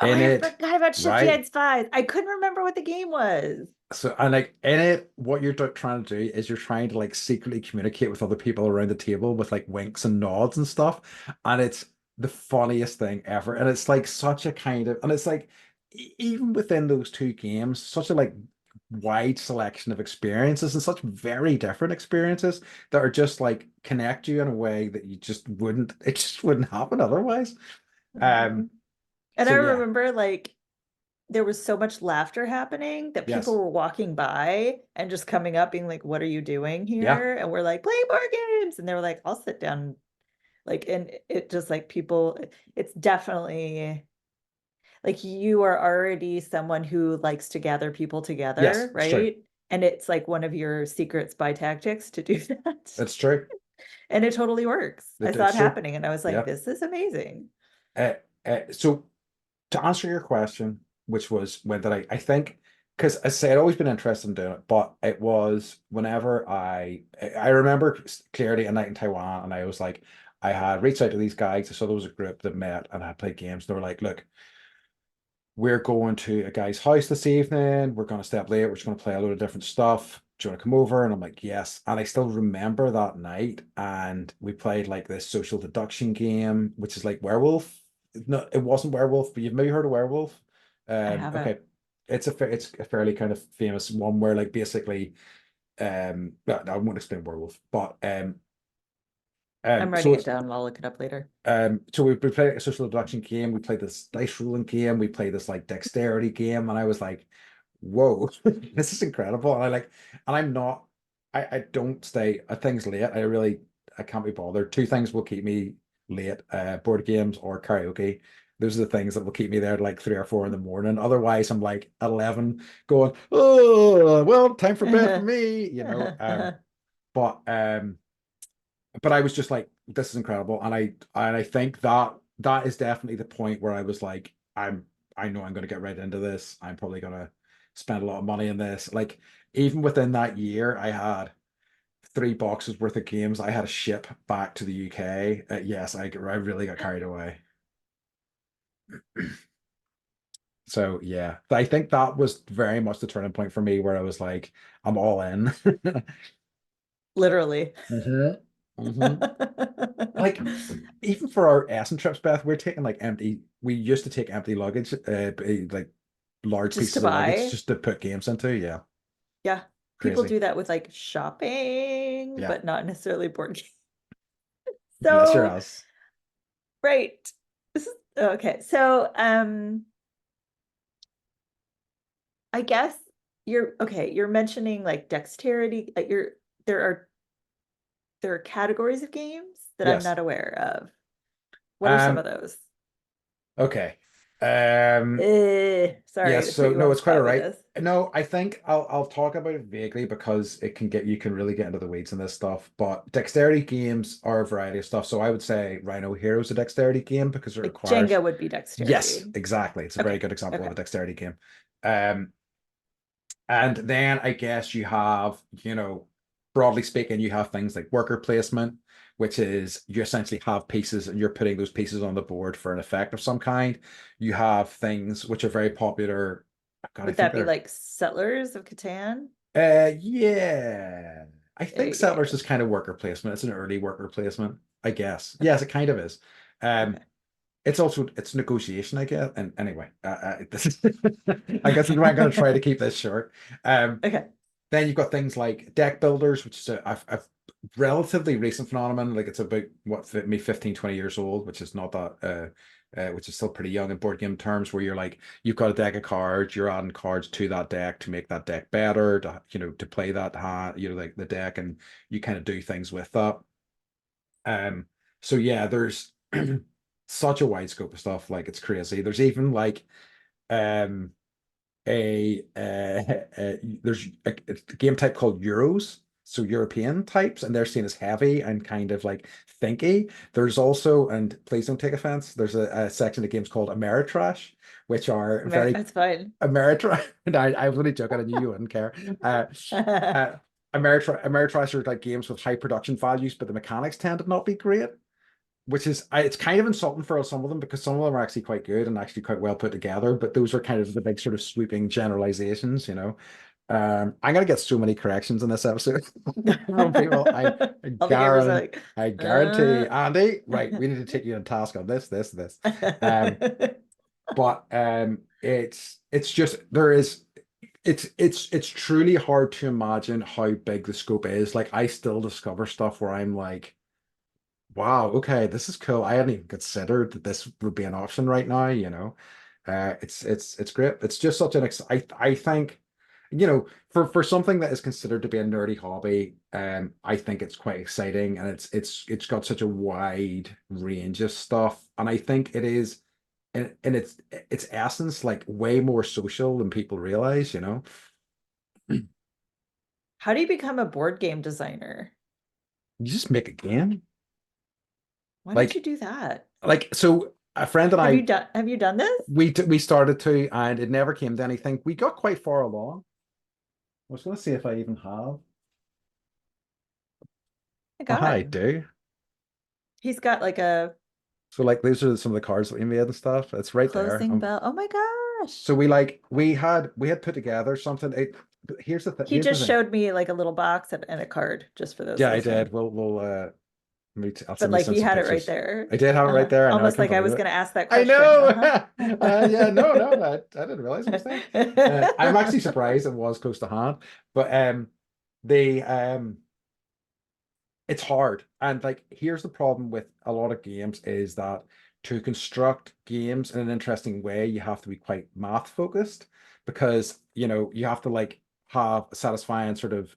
Oh, in I it, forgot about Shifty right? Eyed Spies. I couldn't remember what the game was. So, and like in it, what you're trying to do is you're trying to like secretly communicate with other people around the table with like winks and nods and stuff. And it's the funniest thing ever. And it's like such a kind of, and it's like even within those two games, such a like wide selection of experiences and such very different experiences that are just like connect you in a way that you just wouldn't, it just wouldn't happen otherwise. Um, Mhm. And so I yeah, remember like there was so much laughter happening that people yes, were walking by and just coming up being like, "What are you doing yeah, here?" And we're like, "Play board games." And they were like, "I'll sit down." Like, and it just like people, it's definitely like you are already someone who likes to gather people yes, together, it's true. right? And it's like one of your secret spy tactics to do that. It's true. And it totally works. I saw It's it true. happening and I was like, Yeah. this is amazing. Uh, so to answer your question, which was when did I think, because I say I'd always been interested in doing it, but it was whenever I remember clearly a night in Taiwan, and I was like, I had reached out to these guys. I saw there was a group that met and had played games. They were like, look, we're going to a guy's house this evening. We're going to stay up late. We're just going to play a load of different stuff. Do you want to come over? And I'm like, yes. And I still remember that night. And we played like this social deduction game, which is like werewolf. No, it wasn't werewolf, but you've maybe heard of werewolf. I haven't. Okay. It's a fairly kind of famous one where like basically no, I won't explain werewolf, but I'm so writing it it's down. I'll look it up later. so we played a social deduction game, we played this dice rolling game, we played this like dexterity game, and I was like, whoa, this is incredible. And I like, and I'm not, I don't stay at things late. I can't be bothered. Two things will keep me late, board games or karaoke. Those are the things that will keep me there at like 3 or 4 in the morning. Otherwise, I'm like at 11 going, oh, well, time for bed for me, you know. But I was just like, this is incredible. And I think that that is definitely the point where I was like, I know I'm gonna get right into this. I'm probably gonna spend a lot of money in this. Like even within that year, I had 3 boxes worth of games I had to ship back to the UK. Yes, I really got carried away. So yeah, I think that was very much the turning point for me where I was like, I'm all in. Literally. hmm Like even for our Essen trips, Beth, we're taking like empty. We used to take empty luggage, like large Just to pieces of luggage, buy. just to put games into. Yeah, Yeah. People crazy. do that with like shopping, Yeah, but not necessarily board games. unless you're So, us. right. This is okay. So, I guess you're okay. You're mentioning like dexterity. There are there are categories of games that I'm Yes. not aware of. What are some of Um. those? Okay. Sorry Yes. to put So you on no, the it's quite all spot with right. this. No, I think I'll talk about it vaguely because it can get you can really get into the weeds in this stuff. But dexterity games are a variety of stuff. So I would say Rhino Hero is a dexterity game because it Like requires. Jenga would be Yes, dexterity. exactly. It's a very Okay. good example of Okay. a dexterity game. Um, and then I guess you have, broadly speaking, you have things like worker placement, which is you essentially have pieces and you're putting those pieces on the board for an effect of some kind. You have things which are very popular. God, I Would think that be they're like Settlers of Catan? yeah. I think Settlers Okay. is kind of worker placement. It's an early worker placement, I guess. Yes, it kind of is. Um, Okay. it's also it's negotiation, I guess. And anyway, this is I guess I'm going to try to keep this short. Um, Okay. then you've got things like deck builders, which is a relatively recent phenomenon. Like it's about what me 15, 20 years old, which is not that which is still pretty young in board game terms, where you're like you've got a deck of cards, you're adding cards to that deck to make that deck better, to play that hand, like the deck, and you kind of do things with that. Um, so yeah, there's such a wide scope of stuff, like it's crazy. There's even like um there's a game type called Euros, so European types, and they're seen as heavy and kind of like thinky. There's also, and please don't take offense, there's a section of games called Ameritrash, which are very That's fine. Ameritrash. And I was only joking, I knew you wouldn't care. Uh, Ameritrash are like games with high production values, but the mechanics tend to not be great, which is it's kind of insulting for some of them because some of them are actually quite good and actually quite well put together, but those are kind of the big sort of sweeping generalizations. I'm gonna get so many corrections in this episode from people. All the gamers are like, I guarantee, Andy, right, we need to take you on task on this. Um, but it's just there is it's truly hard to imagine how big the scope is. Like I still discover stuff where I'm like, wow, okay, this is cool. I hadn't even considered that this would be an option right now, you know. It's great. It's just such an I think, you know, for something that is considered to be a nerdy hobby, I think it's quite exciting and it's got such a wide range of stuff. And I think it is in its essence like way more social than people realize, you know. how do you become a board game designer? You just make a game. Why don't you Like do that? so a friend and I Have you done this? we started to, and it never came to anything. We got quite far along. I was going to see if I even have. My I God. do. He's got like a So like these are some of the cards that we made and stuff. It's right there. closing bell. Oh my gosh. So we had put together something. Here's the He here's the just thing. showed me like a little box and a card just for those Yeah, I did. listening. I'll But send me like he some had it right pictures. there. I did have it right there. I know I Almost can like I believe was it. going to ask that I question. know. Yeah, no, I didn't realize it was there. I'm actually surprised it was close to hand, but they it's hard. And like here's the problem with a lot of games is that to construct games in an interesting way, you have to be quite math focused because you know you have to like have a satisfying sort of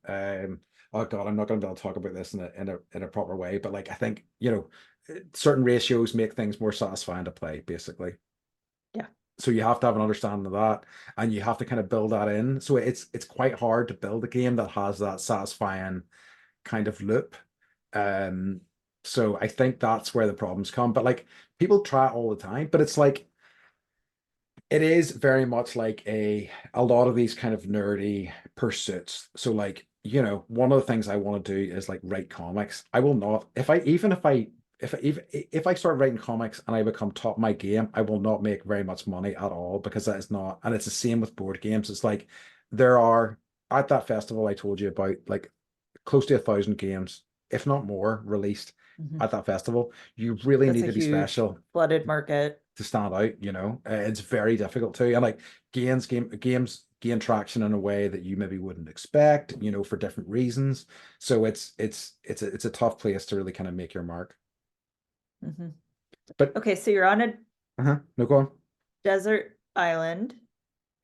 oh God, I'm not gonna be able to talk about this in a proper way, but like I think, you know, certain ratios make things more satisfying to play, basically. Yeah. So you have to have an understanding of that and you have to kind of build that in. So it's quite hard to build a game that has that satisfying kind of loop. Um, so I think that's where the problems come. But like people try it all the time, but it's like it is very much like a lot of these kind of nerdy pursuits. So like, you know, one of the things I want to do is like write comics. I will not if I even if I start writing comics and I become top of my game, I will not make very much money at all because that is not, and it's the same with board games. It's like there are at that festival I told you about, like close to 1,000 games, if not more, released Mhm. at that festival. You really That's need a to be huge special flooded market. to stand out, you know. It's very difficult to, and like games gain traction in a way that you maybe wouldn't expect, you know, for different reasons. So it's a tough place to really kind of make your mark. Mhm. But Okay, so you're on a no, go on. desert island.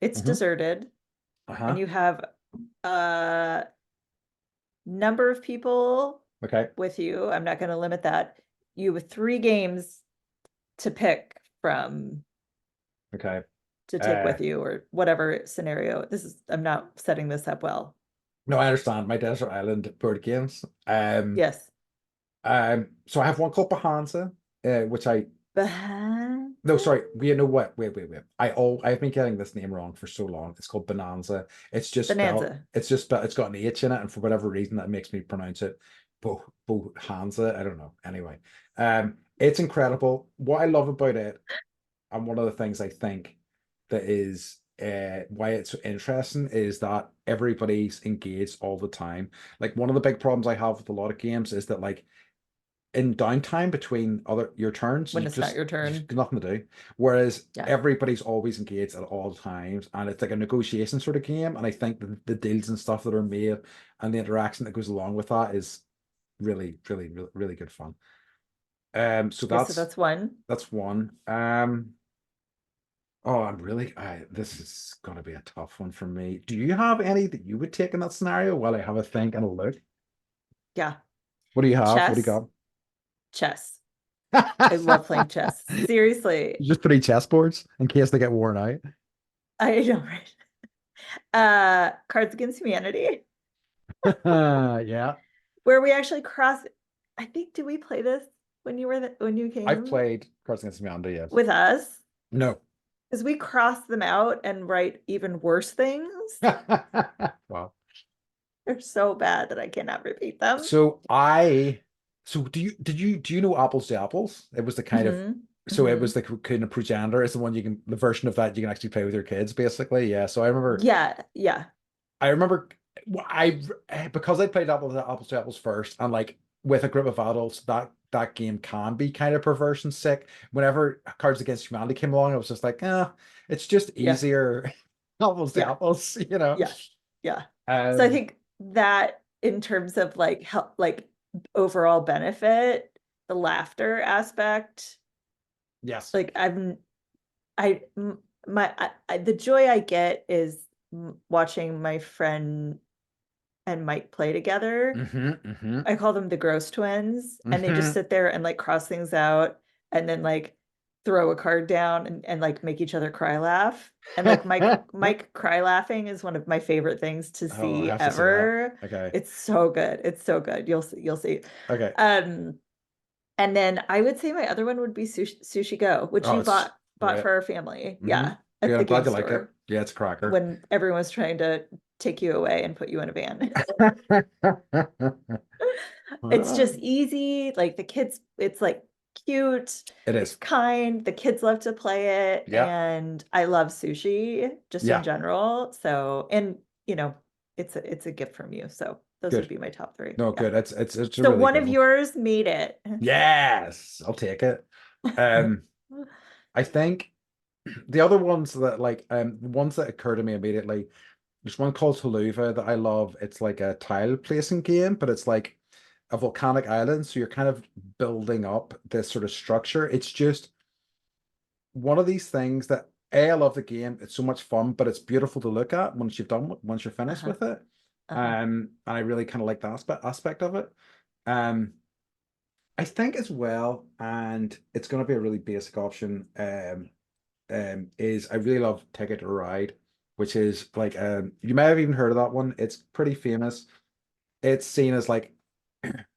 It's Uh-huh. deserted, and Uh-huh. you have a number of people Okay. with you. I'm not going to limit that. You have three games to pick from Okay. to take Uh with you, or whatever scenario. This is, I'm not setting this up well. no, I understand my desert island board games. Yes. So I have one called Bahansa, which I But no, sorry. You know what? Wait. I've been getting this name wrong for so long. It's called Bonanza. Bonanza. It's just spelled, it's got an H in it, and for whatever reason that makes me pronounce it Bohanza. I don't know. Anyway, it's incredible. What I love about it, and one of the things I think that is why it's so interesting is that everybody's engaged all the time. Like one of the big problems I have with a lot of games is that like in downtime between other your turns, When it's not your you just turn. got nothing to do. Whereas Yeah. everybody's always engaged at all times, and it's like a negotiation sort of game. And I think the deals and stuff that are made and the interaction that goes along with that is really good fun. So Okay, so that's one. that's one. Oh, this is gonna be a tough one for me. Do you have any that you would take in that scenario while I have a think and a look? Yeah. What do you have? What do Chess. you Chess. I got? love playing chess. Seriously. Just 3 chessboards in case they get worn out. I know, right? Cards Against Humanity, Yeah, where we actually cross. I think, did we play this when when you I've came played Cards Against Humanity, yes. with us? No. Because we cross them out and write even worse things. Wow. They're so bad that I cannot repeat them. So I, so do you know Apples to Apples? It was the kind of, Hmm. so it Hmm. was the kind of progenitor. It's the one you can, the version of that you can actually play with your kids, basically. Yeah. So I remember Yeah, yeah. I remember because I played apples to apples first, and like with a group of adults, that game can be kind of perverse and sick. Whenever Cards Against Humanity came along, I was just like, it's just Yeah, easier apples to yeah, apples, you know. yeah, yeah. So I Um, think that in terms of like help, like overall benefit, the laughter aspect, yes. like I m- my the joy I get is watching my friend and Mike play together. Mm-hmm. I call them the gross twins, and they just Mm-hmm. sit there and like cross things out and then like throw a card down and like make each other cry laugh. And like Mike cry laughing is one of my favorite things to Oh, I see have to see that. ever. Okay. It's so good. It's so good. You'll see. Okay. Um, and then I would say my other one would be Sushi Go, which Oh, you it's bought great. for our family. Hmm. Yeah, at Good. the I'm glad game you like it. store Yeah, it's a cracker. when everyone's trying to take you away and put you in a van. It's just easy. Like the kids, it's like cute, It it's is. kind, the kids love to play it, Yeah. and I love sushi just in Yeah. general. So, and you know, it's a gift from you. So those would Good. be my top three. No, Yeah. good. It's a So really one good of one. yours made it. Yes, I'll take it. Um, I think the other ones that the ones that occur to me immediately, there's one called Haluva that I love. It's like a tile placing game, but it's like a volcanic island, so you're kind of building up this sort of structure. It's just one of these things that I love the game. It's so much fun, but it's beautiful to look at once you're finished Uh-huh. with it. Uh-huh. And I really kind of like the aspect of it. Um, I think as well, and it's going to be a really basic option. Is I really love Ticket to Ride, which is like you may have even heard of that one. It's pretty famous. It's seen as like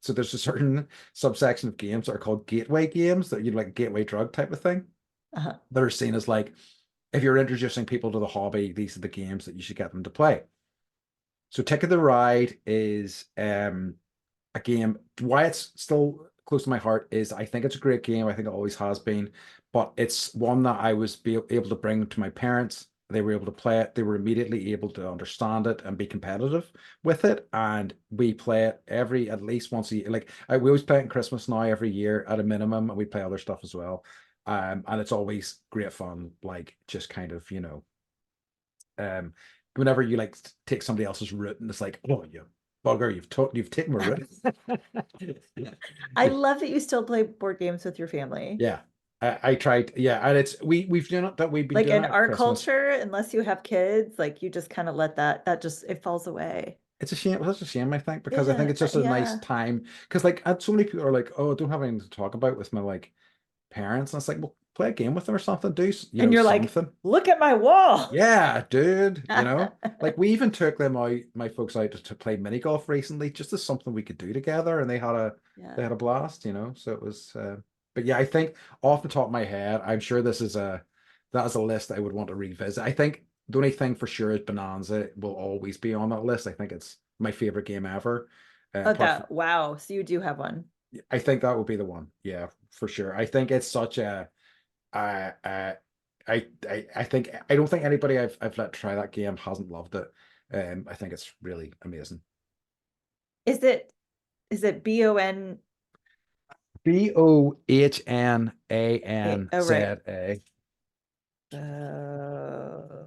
so there's a certain subsection of games that are called gateway games that you like gateway drug type of thing Uh-huh. that are seen as like if you're introducing people to the hobby, these are the games that you should get them to play. So Ticket to Ride is a game. Why it's still close to my heart is I think it's a great game. I think it always has been, but it's one that I was able to bring to my parents. They were able to play it. They were immediately able to understand it and be competitive with it. And we play it every at least once a year. We always play it in Christmas now every year at a minimum, and we play other stuff as well. And it's always great fun. Like just kind of um, whenever you like take somebody else's route and it's like, oh, you bugger, you've taken my route. I love that you still play board games with your family. Yeah, I tried. Yeah, and it's we've done it that we've been Like doing in it at our Christmas. culture, unless you have kids, like you just kind of let that just it falls away. It's a shame. It's a shame, I think, because I think Yeah, it's just a nice yeah. time. Because like, so many people are like, "Oh, I don't have anything to talk about with my like parents," and it's like, well, play a game with them or something. Do And you're like, something. look at my wall. Yeah, dude. Like we even took them out, my folks out to play mini golf recently, just as something we could do together, and they Yeah. had a blast. So it was. But yeah, I think off the top of my head, I'm sure that is a list I would want to revisit. I think the only thing for sure is Bonanza will always be on that list. I think it's my favorite game ever. Oh, Apart from, that wow. So you do have one. I think that would be the one. Yeah, for sure. I think it's such a uh, uh, I think I don't think anybody I've let try that game hasn't loved it. I think it's really amazing. Is it BON Bohnanza. oh right. Oh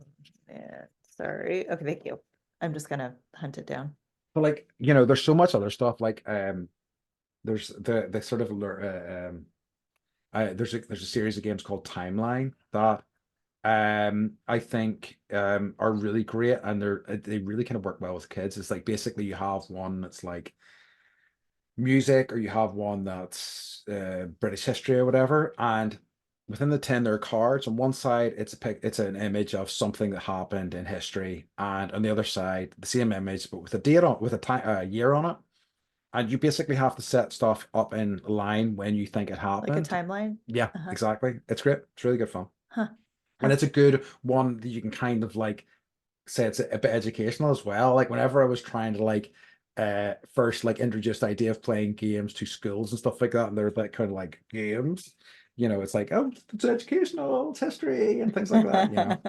man. Sorry. Okay, thank you. I'm just gonna hunt it down. But like, there's so much other stuff. Like there's the sort of there's a series of games called Timeline that I think are really great, and they really kind of work well with kids. It's like basically you have one that's like music, or you have one that's British history or whatever, and within the 10 there are cards. On one side it's an image of something that happened in history, and on the other side the same image but with a date on with a time year on it, and you basically have to set stuff up in line when you think it Like a happened. timeline. Yeah, Uh-huh. exactly. It's great. It's really good fun. Huh. And Huh. it's a good one that you can kind of like say it's a bit educational as well. Like whenever I was trying to like first like introduce the idea of playing games to schools and stuff like that, and they're like kind of like games, it's like, oh, it's educational, it's history and things like that.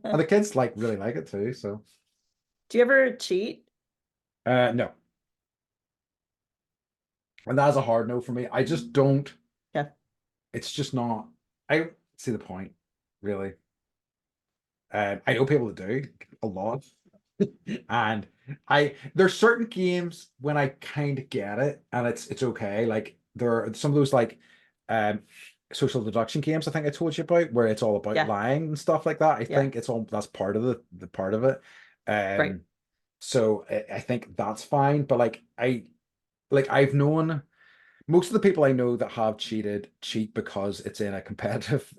And the kids like really like it too. So Do you ever cheat? No, and that's a hard no for me. I just don't. Yeah. It's just not. I don't see the point, really. I know people that do a lot, and there's certain games when I kind of get it, and it's okay. Like there are some of those like um social deduction games I think I told you about, where it's all about Yeah. lying and stuff like that. I Yeah. think it's all that's part of the part of it. Right. Um, so I think that's fine. But I've known most of the people I know that have cheated cheat because it's in a competitive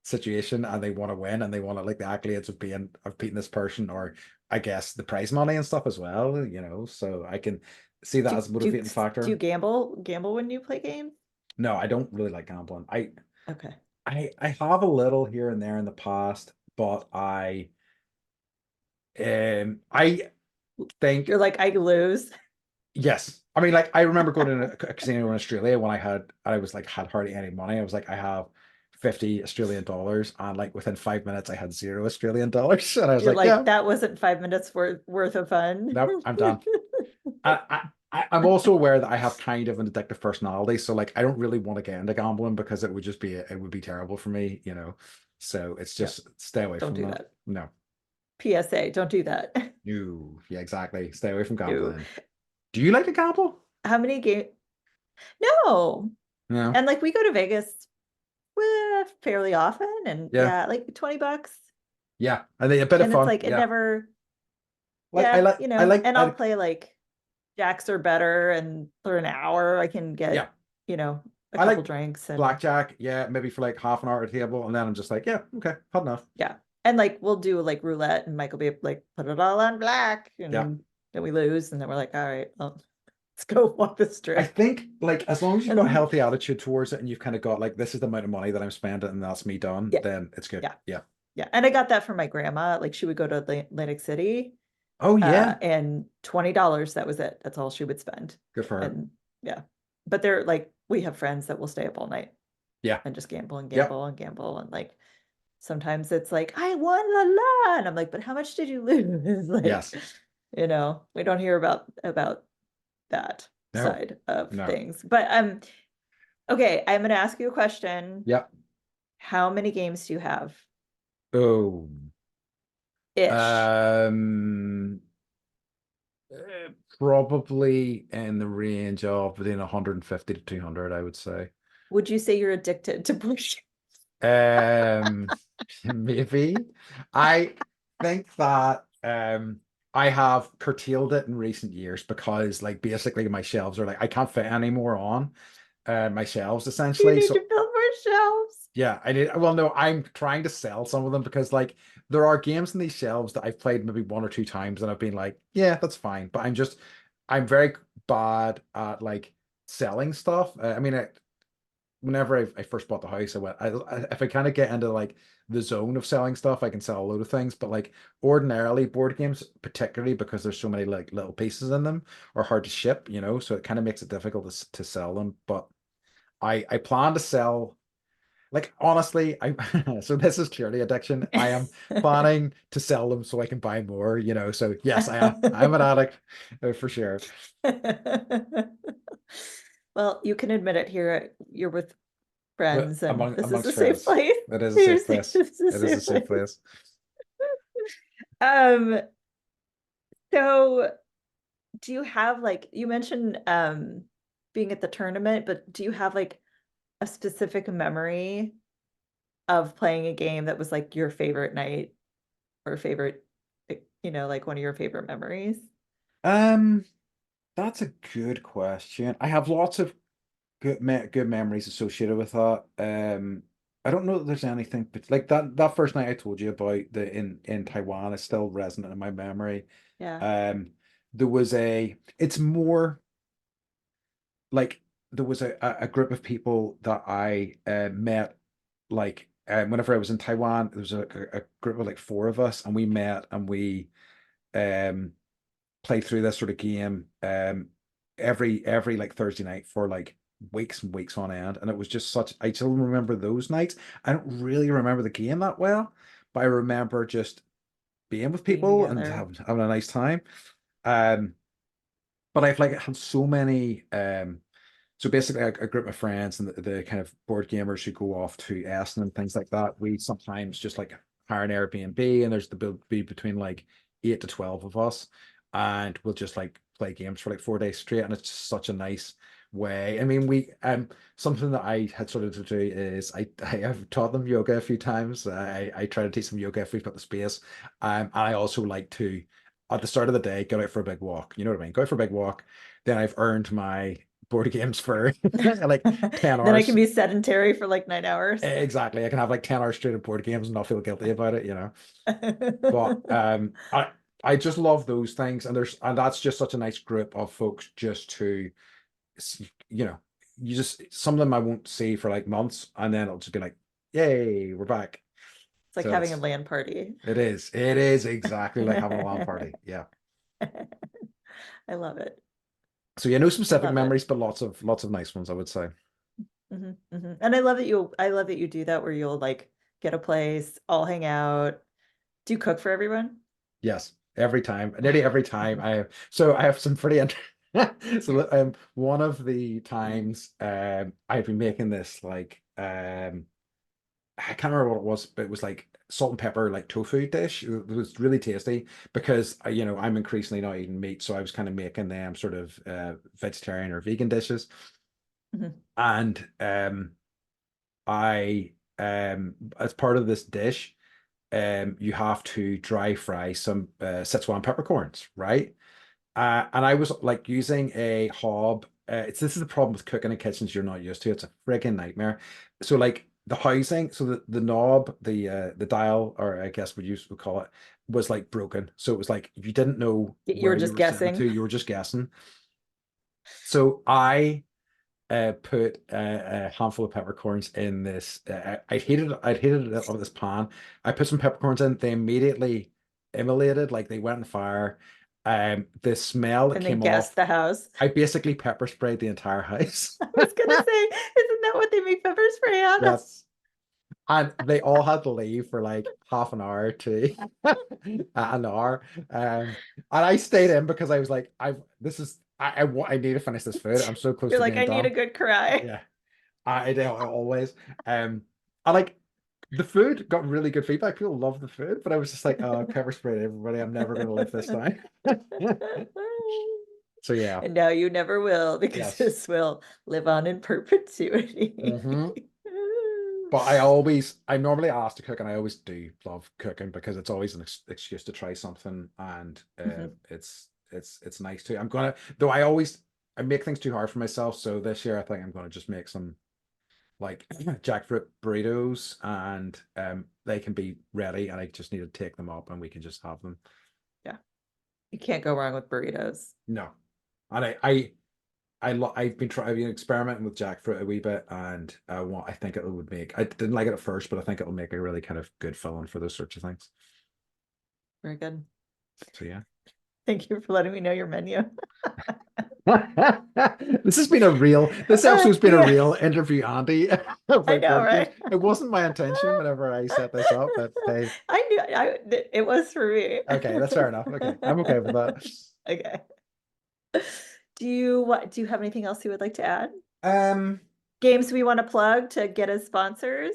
situation and they want to win and they want to like the accolades of beating this person, or I guess the prize money and stuff as well, so I can see that Do as a do motivating do you factor. gamble when you play games? No, I don't really like gambling. Okay. I have a little here and there in the past, but I think You're like, I lose. yes. I mean, like I remember going to a casino in Australia when I was like had hardly any money. I was like, I have 50 Australian dollars, and like within 5 minutes I had 0 Australian dollars. And I was You're like, like, yeah, that wasn't 5 minutes worth of fun. nope, I'm done. I'm also aware that I have kind of an addictive personality, so like I don't really want to get into gambling because it would be terrible for me. So it's Yeah, just stay away don't from do that. that. No. PSA, don't do that. No. Yeah, exactly. Stay away from No. gambling. Do you like to gamble? How many game? No. No. And like we go to Vegas fairly often, and Yeah. yeah, like $20. Yeah. I think a bit of And it's fun. like it Yeah. never, Like I yeah, like I like and I'll I play like jacks or better, and for an hour I can yeah. get, a I couple like drinks and blackjack. Yeah, maybe for like half an hour at a table, and then I'm just like, yeah, okay, had enough. yeah. And like we'll do like roulette, and Michael be like, put it all on black, Yeah. and then we lose, and then we're like, all right, well, let's go walk the I strip. think like as long as you've got a And healthy attitude towards it and you've kind of got like this is the amount of money that I'm spending and that's me done, yeah, then it's good. yeah, Yeah. yeah. And I got that from my grandma. Like she would go to Atlantic City, Oh yeah. and $20, that was it. That's all she would spend. Good for her. And yeah. But they're like, we have friends that will stay up all night Yeah. and just gamble and Yep. gamble and gamble. And like sometimes it's like, I won la la. And I'm like, but how much did you lose? Like, Yes. we don't hear about that No. side of No. things. But okay, I'm gonna ask you a question. Yep. How many games do you have? Oh. Ish. Um Probably in the range of between 150 to 200, I would say. Would you say you're addicted to push? Um, maybe. I think that I have curtailed it in recent years because like basically my shelves are like I can't fit any more on my shelves You essentially. need to So build more shelves. yeah, I need well no, I'm trying to sell some of them because like there are games in these shelves that I've played maybe one or two times and I've been like, yeah, that's fine. But I'm very bad at like selling stuff. I mean, whenever I first bought the house, if I kind of get into like the zone of selling stuff, I can sell a load of things. But like ordinarily, board games, particularly because there's so many like little pieces in them, are hard to ship. So it kind of makes it difficult to sell them. But I plan to sell. Like honestly, I so this is clearly addiction. I am planning to sell them so I can buy more. So yes, I am. I'm an addict for sure. Well, you can admit it here. You're with But friends, and this is a amongst safe friends, place. it is a You're safe safe. place. This is a It is a safe safe place. place. Um, so do you have like you mentioned being at the tournament, but do you have like a specific memory of playing a game that was like your favorite night or favorite, like one of your favorite memories? Um, that's a good question. I have lots of good memories associated with that. I don't know that there's anything but like that first night I told you about the in Taiwan is still resonant in my memory. Yeah. Um, there was it's more like there was a group of people that I met like whenever I was in Taiwan. There was a group of like four of us, and we met and we um play through this sort of game every like Thursday night for like weeks and weeks on end. And it was just such I still remember those nights. I don't really remember the game that well, but I remember just being with being people and together. having a nice time. Um, but I've like had so many so basically a group of friends and the kind of board gamers who go off to Essen and things like that. We sometimes just like hire an Airbnb and there's the build be between like 8 to 12 of us, and we'll just like play games for like 4 days straight, and it's just such a nice way. I mean, we something that I had sort of to do is I have taught them yoga a few times. I try to teach them yoga if we've got the space. I also like to at the start of the day go out for a big walk. You know what I mean? Go out for a big walk. Then I've earned my board games for like 10 Then I can hours. be sedentary for like 9 hours. Exactly. I can have like 10 hours straight of board games and not feel guilty about it, you know. But I just love those things, and that's just such a nice group of folks just to you know, you just some of them I won't see for like months, and then it'll just be like, yay, we're back. It's like So having a LAN party. it is exactly like having a LAN party. Yeah. I love it. So yeah, no I specific love it. memories, but lots of nice ones, I would say. And I love that you do that where you'll like get a place, all hang out. Do you cook for everyone? Yes, every time, nearly every time I have some pretty so one of the times I've been making this like I can't remember what it was, but it was like salt and pepper like tofu dish. It was really tasty because I'm increasingly not eating meat, so I was kind of making them sort of vegetarian or vegan dishes. Mhm. And I as part of this dish, you have to dry fry some Szechuan peppercorns, right? And I was like using a hob. This is the problem with cooking in kitchens you're not used to. It's a friggin' nightmare. So like the housing, so the knob, the dial, or I guess would call it, was like broken. So it was like if you didn't know You were where you just were setting it to, guessing. you were just guessing. So I put a handful of peppercorns in this. I'd heated it over this pan. I put some peppercorns in. They immediately immolated, like they went on fire. The smell that And then came guess off, the house. I basically pepper sprayed the entire house. I was gonna say, isn't that what they make pepper spray out of? Yes. And they all had to leave for like half an hour to an hour. And I stayed in because I was like, I need to finish this food. I'm so close You're to like, being I need a done. good cry. Yeah. I do always. I like the food got really good feedback. People love the food, but I was just like, oh, I pepper sprayed everybody. I'm never going to live this down. So yeah, And now you never will because yes. this will live on in perpetuity. Hmm. But I normally ask to cook, and I always do love cooking because it's always an excuse to try something, and Mhm. it's nice too. Though I make things too hard for myself. So this year I think I'm gonna just make some like jackfruit burritos, and they can be ready, and I just need to take them up and we can just have them. Yeah, you can't go wrong with burritos. No, and I've been experimenting with jackfruit a wee bit, and I think it would make, I didn't like it at first, but I think it'll make a really kind of good filling for those sorts of things. Very good. So yeah. Thank you for letting me know your menu. This episode's been a Yeah, real interview, Andy, I about know, board games. right? It wasn't my intention whenever I set this up, but hey, I knew it was for me. okay, that's fair enough. Okay, I'm okay with that. Okay. Do you have anything else you would like to add? Um, Games we want to plug to get us sponsors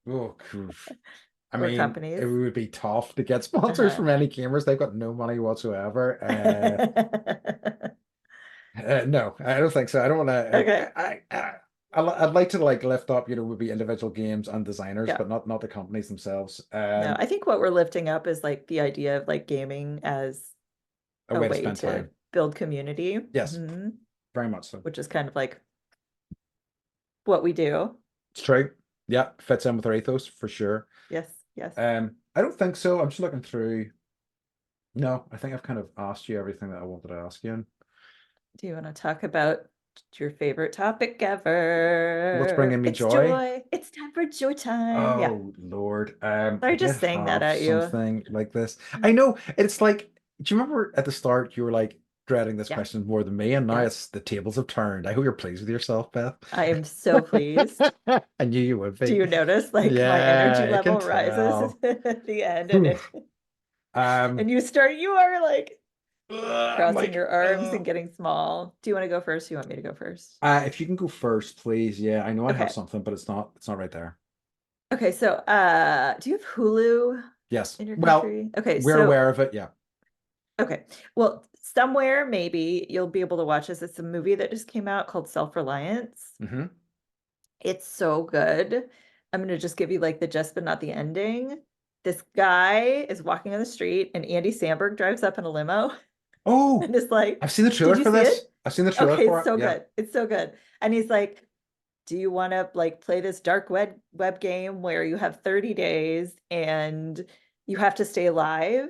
oh, I or mean, it companies? would be tough to get sponsors Uh-huh. from any gamers. They've got no money whatsoever. No, I don't think so. I don't want to. Okay. I'd like to like lift up, would be individual games and designers, Yeah. but not the companies themselves. No, I think what we're lifting up is like the idea of like gaming as A a way to way spend to time. build community, Yes, very much so. which is kind of like what we do. It's true. Yeah, fits in with our ethos for sure. Yes, yes. I don't think so. I'm just looking through. No, I think I've kind of asked you everything that I wanted to ask you. Do you want to talk about your favorite topic What's ever? bringing me It's joy? joy. It's time for joy time. Yeah. Oh Lord. I Sorry, did just saying that have at you. something like this. I know it's like, do you remember at the start you were like dreading this Yeah. question more than me, and now Yeah. it's the tables have turned. I hope you're pleased with yourself, Beth. I am so pleased. I knew you would Do be. you notice like my energy Yeah, I can level rises tell. at the end and Whew. it Um, And you are like I'm crossing like, your arms and getting small. Do you want to go first? Do you want me to go first? if you can go first, please. Yeah, I know I have Okay. something, but it's not right there. Okay, so do you have Hulu Yes. in your Well, country? Okay, we're so aware of it. Yeah. okay. Well, somewhere maybe you'll be able to watch this. It's a movie that just came out called Self-Reliance. Hmm. It's so good. I'm gonna just give you like the gist, but not the ending. This guy is walking on the street and Andy Samberg drives up in a limo Oh, and is like, I've seen the did trailer you for see this. it? I've seen the trailer Okay, for it's it. so Yeah. good. It's so good. And he's like, do you want to like play this dark web game where you have 30 days and you have to stay alive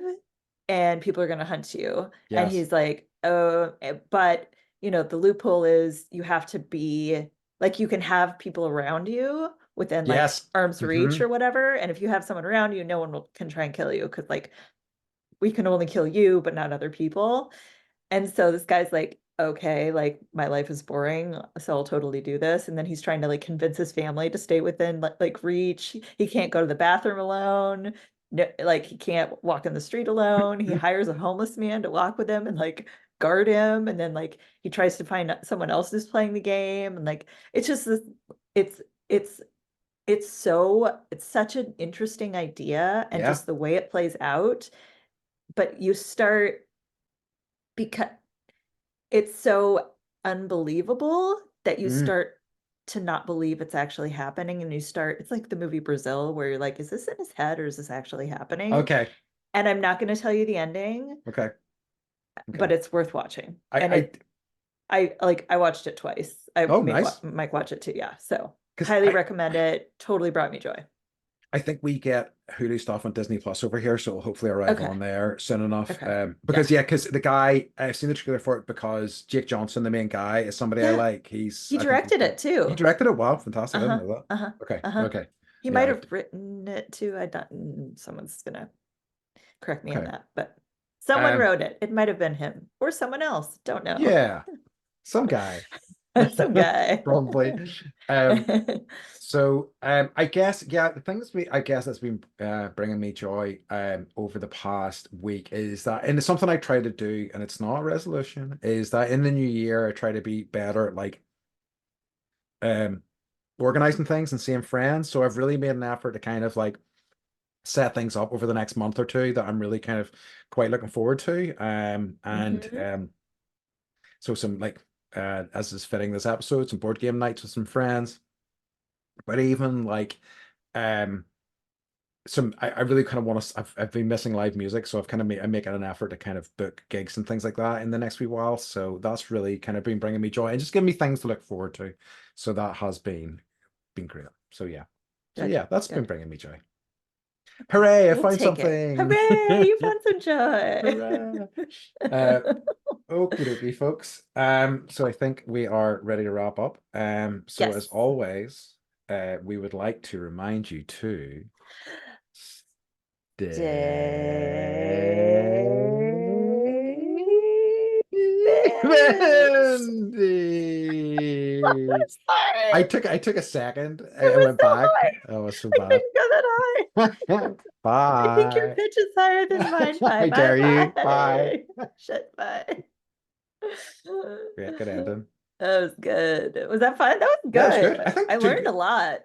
and people are going to hunt you? And Yes. he's like, oh, but the loophole is you have to be like, you can have people around you within like Yes. arm's reach Hmm. or whatever. And if you have someone around you, no one can try and kill you because like we can only kill you, but not other people. And so this guy's like, okay, like my life is boring, so I'll totally do this. And then he's trying to like convince his family to stay within like reach. He can't go to the bathroom alone. No, like he can't walk in the street alone. He hires a homeless man to walk with him and like guard him. And then like he tries to find someone else who's playing the game. And like it's just this, it's it's it's such an interesting idea and Yeah. just the way it plays out. But you start because it's so unbelievable that you Mm. start to not believe it's actually happening and you start it's like the movie Brazil where you're like, is this in his head or is this actually happening? Okay. And I'm not going to tell you the ending, Okay. but Okay. it's worth watching. I And I I watched it twice. I oh, may nice. might watch it too. Yeah. So Because highly recommend it. Totally brought me joy. I think we get Hulu stuff on Disney Plus over here, so it'll hopefully arrive Okay. on there soon enough. Okay. Because Yeah. yeah, because the guy I've seen the trailer for it because Jake Johnson, the main guy, is somebody I Yeah. like. He I think he's directed good. it He too. directed it. Wow, fantastic! I didn't Uh-huh. know that. Uh-huh. Okay, Uh-huh. okay, He yeah, might have written it too. I don't someone's gonna correct me on okay, that, but someone um, wrote it. It might have been him or someone else. Don't know. yeah, some guy Some guy. probably. Um, So I guess yeah, the thing I guess that's been bringing me joy over the past week is that, and it's something I try to do, and it's not a resolution, is that in the new year I try to be better at like um organizing things and seeing friends. So I've really made an effort to kind of like set things up over the next month or two that I'm really kind of quite looking forward to. And Mhm. so some like as is fitting this episode, some board game nights with some friends, but even like um I really kind of want to I've been missing live music, so I've kind of I'm making an effort to kind of book gigs and things like that in the next wee while, so that's really kind of been bringing me joy and just giving me things to look forward to, so that has been great. So yeah, Good. that's been Good. bringing me joy. Okay. Hooray, I We'll found take it. something. Hooray! You found some joy. Hooray. Okie dokie, folks. So I think we are ready to wrap up. So as Yes. always, we would like to remind you to David. Bendy. Sorry. I took a second. It I was went so back. hard. Oh, it was so I bad. couldn't go that high. I think your Bye. pitch is higher than mine. Bye, I bye, dare you. Bye. bye. Shit, bye. Great, good ending. That was good. Was that fun? That was Yeah, it's good. good. I learned a lot.